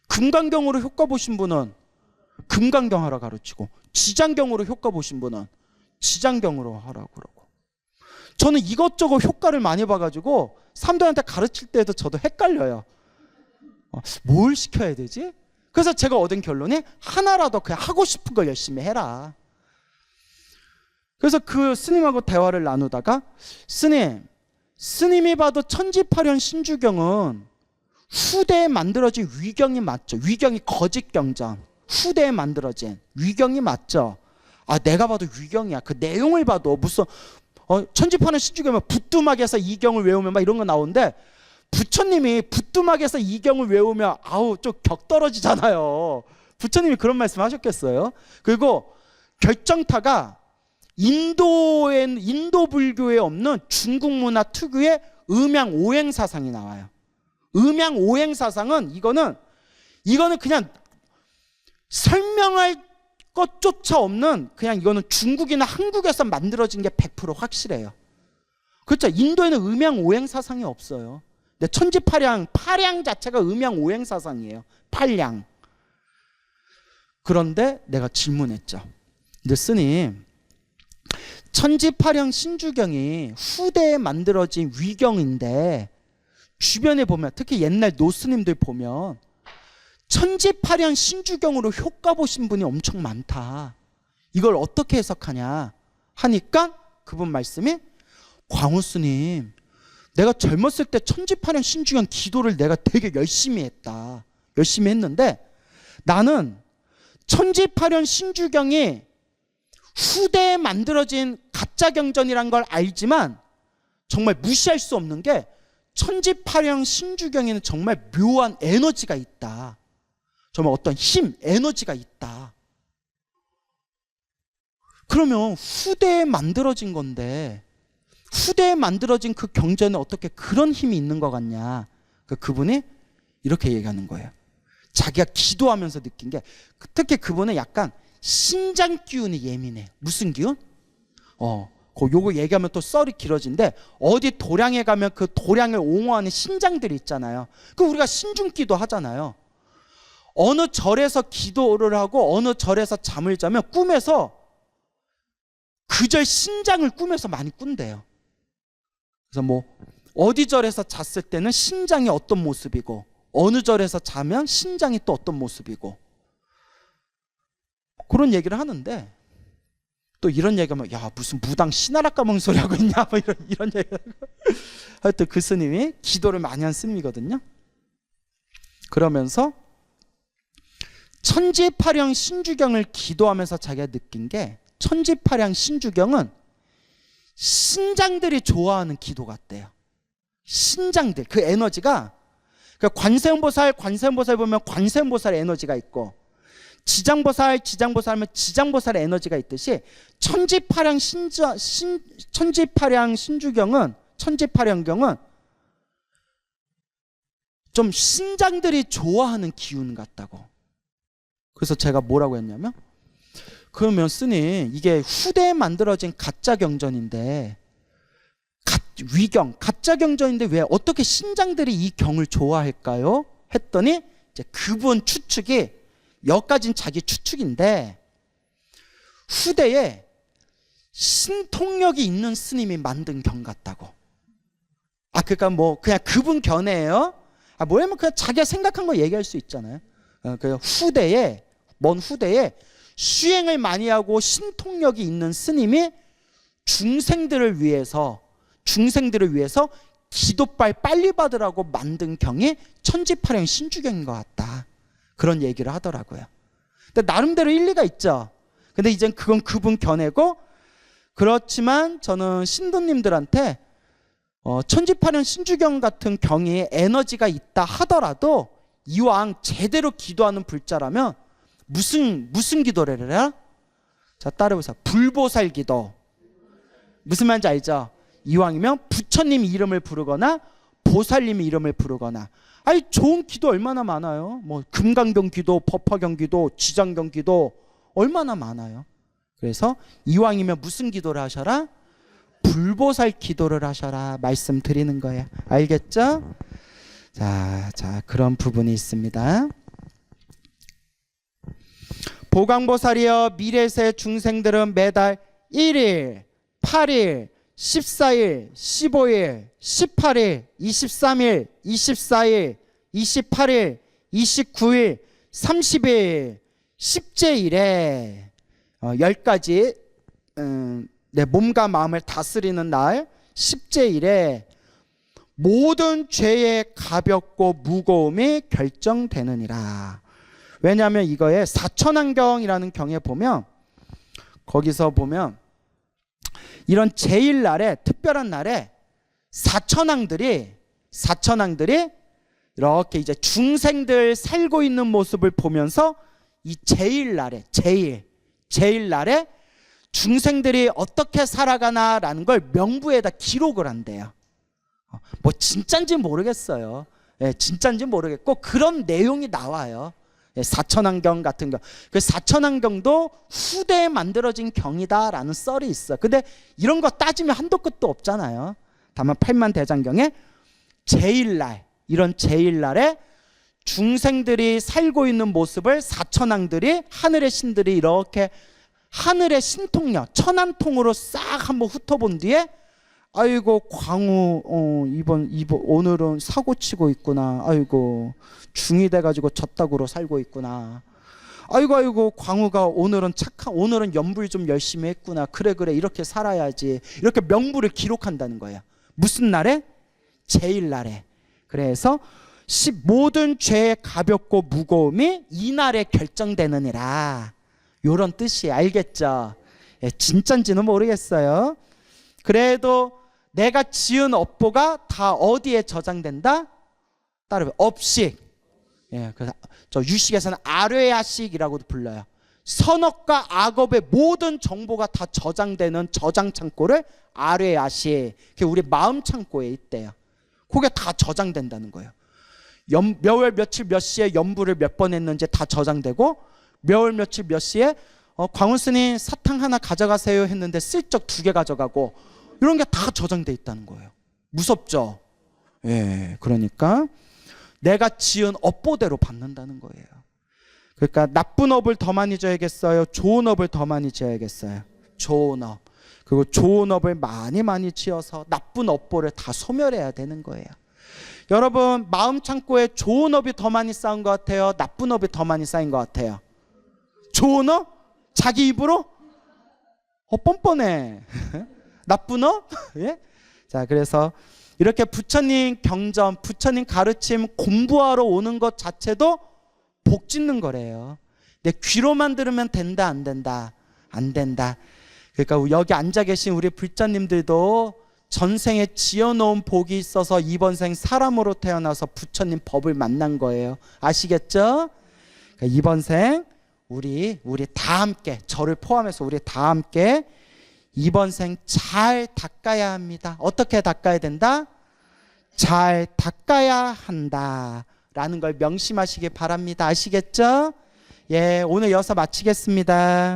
금강경으로 효과 보신 분은 금강경 하라 가르치고, 지장경으로 효과 보신 분은 지장경으로 하라고 그러고. 저는 이것저것 효과를 많이 봐가지고 사람들한테 가르칠 때도 저도 헷갈려요. 뭘 시켜야 되지? 그래서 제가 얻은 결론이 하나라도 그냥 하고 싶은 걸 열심히 해라. 그래서 그 스님하고 대화를 나누다가 스님이 봐도 천지파련 신주경은 후대에 만들어진 위경이 맞죠. 위경이 거짓경전. 후대에 만들어진 위경이 맞죠. 내가 봐도 위경이야. 그 내용을 봐도 무슨 천지파련 신주경이면 부뚜막에서 이경을 외우면 막 이런 거 나오는데, 부처님이 부뚜막에서 이경을 외우면 좀 격 떨어지잖아요. 부처님이 그런 말씀 하셨겠어요? 그리고 결정타가 인도 불교에 없는 중국 문화 특유의 음양 오행 사상이 나와요. 음양 오행 사상은 이거는 그냥 설명할 것조차 없는, 그냥 이거는 중국이나 한국에서 만들어진 게 100% 확실해요. 그렇죠? 인도에는 음양 오행 사상이 없어요. 근데 천지파량 자체가 음양 오행 사상이에요. 팔량. 그런데 내가 질문했죠. 근데 스님, 천지파량 신주경이 후대에 만들어진 위경인데, 주변에 보면, 특히 옛날 노스님들 보면 천지파량 신주경으로 효과 보신 분이 엄청 많다. 이걸 어떻게 해석하냐 하니까 그분 말씀이, 광우스님, 내가 젊었을 때 천지파량 신주경 기도를 내가 되게 열심히 했다. 열심히 했는데 나는 천지파련 신주경이 후대에 만들어진 가짜 경전이란 걸 알지만 정말 무시할 수 없는 게 천지파련 신주경에는 정말 묘한 에너지가 있다. 정말 어떤 힘, 에너지가 있다. 그러면 후대에 만들어진 건데 후대에 만들어진 그 경전에 어떻게 그런 힘이 있는 것 같냐. 그분이 이렇게 얘기하는 거예요. 자기가 기도하면서 느낀 게, 특히 그분은 약간 신장 기운이 예민해. 무슨 기운? 요거 얘기하면 또 썰이 길어진데, 어디 도량에 가면 그 도량을 옹호하는 신장들이 있잖아요. 그 우리가 신중기도 하잖아요. 어느 절에서 기도를 하고 어느 절에서 잠을 자면 꿈에서 그 절 신장을 꿈에서 많이 꾼대요. 그래서 뭐 어디 절에서 잤을 때는 신장이 어떤 모습이고 어느 절에서 자면 신장이 또 어떤 모습이고, 그런 얘기를 하는데, 또 이런 얘기하면 야 무슨 무당 신하라 까먹는 소리 하고 있냐 뭐 이런 얘기. 하여튼 그 스님이 기도를 많이 한 스님이거든요. 그러면서 천지파량 신주경을 기도하면서 자기가 느낀 게, 천지파량 신주경은 신장들이 좋아하는 기도 같대요. 신장들, 그 에너지가, 그러니까 관세음보살 보면 관세음보살의 에너지가 있고, 지장보살 하면 지장보살의 에너지가 있듯이 천지파량 신주경은, 천지파량경은 좀 신장들이 좋아하는 기운 같다고. 그래서 제가 뭐라고 했냐면, 그러면 스님, 이게 후대에 만들어진 가짜 경전인데, 위경, 가짜 경전인데 왜 어떻게 신장들이 이 경을 좋아할까요? 했더니 이제 그분 추측이, 여기까지는 자기 추측인데, 후대에 신통력이 있는 스님이 만든 경 같다고. 그러니까 뭐 그냥 그분 견해예요. 뭐냐면 그냥 자기가 생각한 거 얘기할 수 있잖아요. 그 후대에, 먼 후대에 수행을 많이 하고 신통력이 있는 스님이 중생들을 위해서 기도빨 빨리 받으라고 만든 경이 천지파량 신주경인 것 같다. 그런 얘기를 하더라고요. 근데 나름대로 일리가 있죠. 근데 이젠 그건 그분 견해고, 그렇지만 저는 신도님들한테 천지파량 신주경 같은 경이 에너지가 있다 하더라도 이왕 제대로 기도하는 불자라면 무슨 기도를 해라? 자, 따라해보세요. 불보살 기도. 무슨 말인지 알죠? 이왕이면 부처님 이름을 부르거나 보살님의 이름을 부르거나. 아니 좋은 기도 얼마나 많아요. 뭐 금강경 기도, 법화경 기도, 지장경 기도 얼마나 많아요. 그래서 이왕이면 무슨 기도를 하셔라? 불보살 기도를 하셔라 말씀드리는 거예요. 알겠죠? 자 그런 부분이 있습니다. 보강보살이여, 미래세 중생들은 매달 1일, 8일, 14일, 15일, 18일, 23일, 24일, 28일, 29일, 30일, 10제일에 10가지 내 몸과 마음을 다스리는 날 10제일에 모든 죄의 가볍고 무거움이 결정되느니라. 왜냐하면 이거에 사천왕경이라는 경에 보면, 거기서 보면 이런 제일날에, 특별한 날에 사천왕들이 이렇게 이제 중생들 살고 있는 모습을 보면서 이 제일날에 제일날에 중생들이 어떻게 살아가나라는 걸 명부에다 기록을 한대요. 뭐 진짠지 모르겠어요. 진짠지 모르겠고 그런 내용이 나와요. 사천왕경 같은 경. 그 사천왕경도 후대에 만들어진 경이다라는 썰이 있어. 근데 이런 거 따지면 한도 끝도 없잖아요. 다만 팔만대장경에 제일날, 이런 제일날에 중생들이 살고 있는 모습을 사천왕들이, 하늘의 신들이 이렇게 하늘의 신통력, 천안통으로 싹 한번 훑어본 뒤에 아이고 광우 이번 오늘은 사고 치고 있구나. 아이고 중이 돼가지고 젖다구로 살고 있구나. 아이고 광우가 오늘은 연불 좀 열심히 했구나. 그래 이렇게 살아야지. 이렇게 명부를 기록한다는 거야. 무슨 날에? 제일날에. 그래서 모든 죄의 가볍고 무거움이 이날에 결정되느니라. 요런 뜻이, 알겠죠? 진짠지는 모르겠어요. 그래도 내가 지은 업보가 다 어디에 저장된다? 따로 업식. 그래서 저 유식에서는 아뢰야식이라고도 불러요. 선업과 악업의 모든 정보가 다 저장되는 저장 창고를 아뢰야식. 그게 우리 마음 창고에 있대요. 그게 다 저장된다는 거예요. 몇월 며칠 몇 시에 연부를 몇 번 했는지 다 저장되고, 몇월 며칠 몇 시에 광훈 스님 사탕 하나 가져가세요 했는데 슬쩍 2개 가져가고, 이런 게 다 저장돼 있다는 거예요. 무섭죠? 그러니까 내가 지은 업보대로 받는다는 거예요. 그러니까 나쁜 업을 더 많이 져야겠어요? 좋은 업을 더 많이 지어야겠어요? 좋은 업. 그리고 좋은 업을 많이 지어서 나쁜 업보를 다 소멸해야 되는 거예요. 여러분, 마음 창고에 좋은 업이 더 많이 쌓인 것 같아요? 나쁜 업이 더 많이 쌓인 것 같아요? 좋은 업? 자기 입으로? 뻔뻔해. 나쁜 업? 예? 자, 그래서 이렇게 부처님 경전, 부처님 가르침 공부하러 오는 것 자체도 복 짓는 거래요. 내 귀로만 들으면 된다, 안 된다? 안 된다. 그러니까 여기 앉아 계신 우리 불자님들도 전생에 지어놓은 복이 있어서 이번 생 사람으로 태어나서 부처님 법을 만난 거예요. 아시겠죠? 그러니까 이번 생 우리 다 함께, 저를 포함해서 우리 다 함께 이번 생 잘 닦아야 합니다. 어떻게 닦아야 된다? 잘 닦아야 한다 라는 걸 명심하시기 바랍니다. 아시겠죠? 오늘 여기서 마치겠습니다.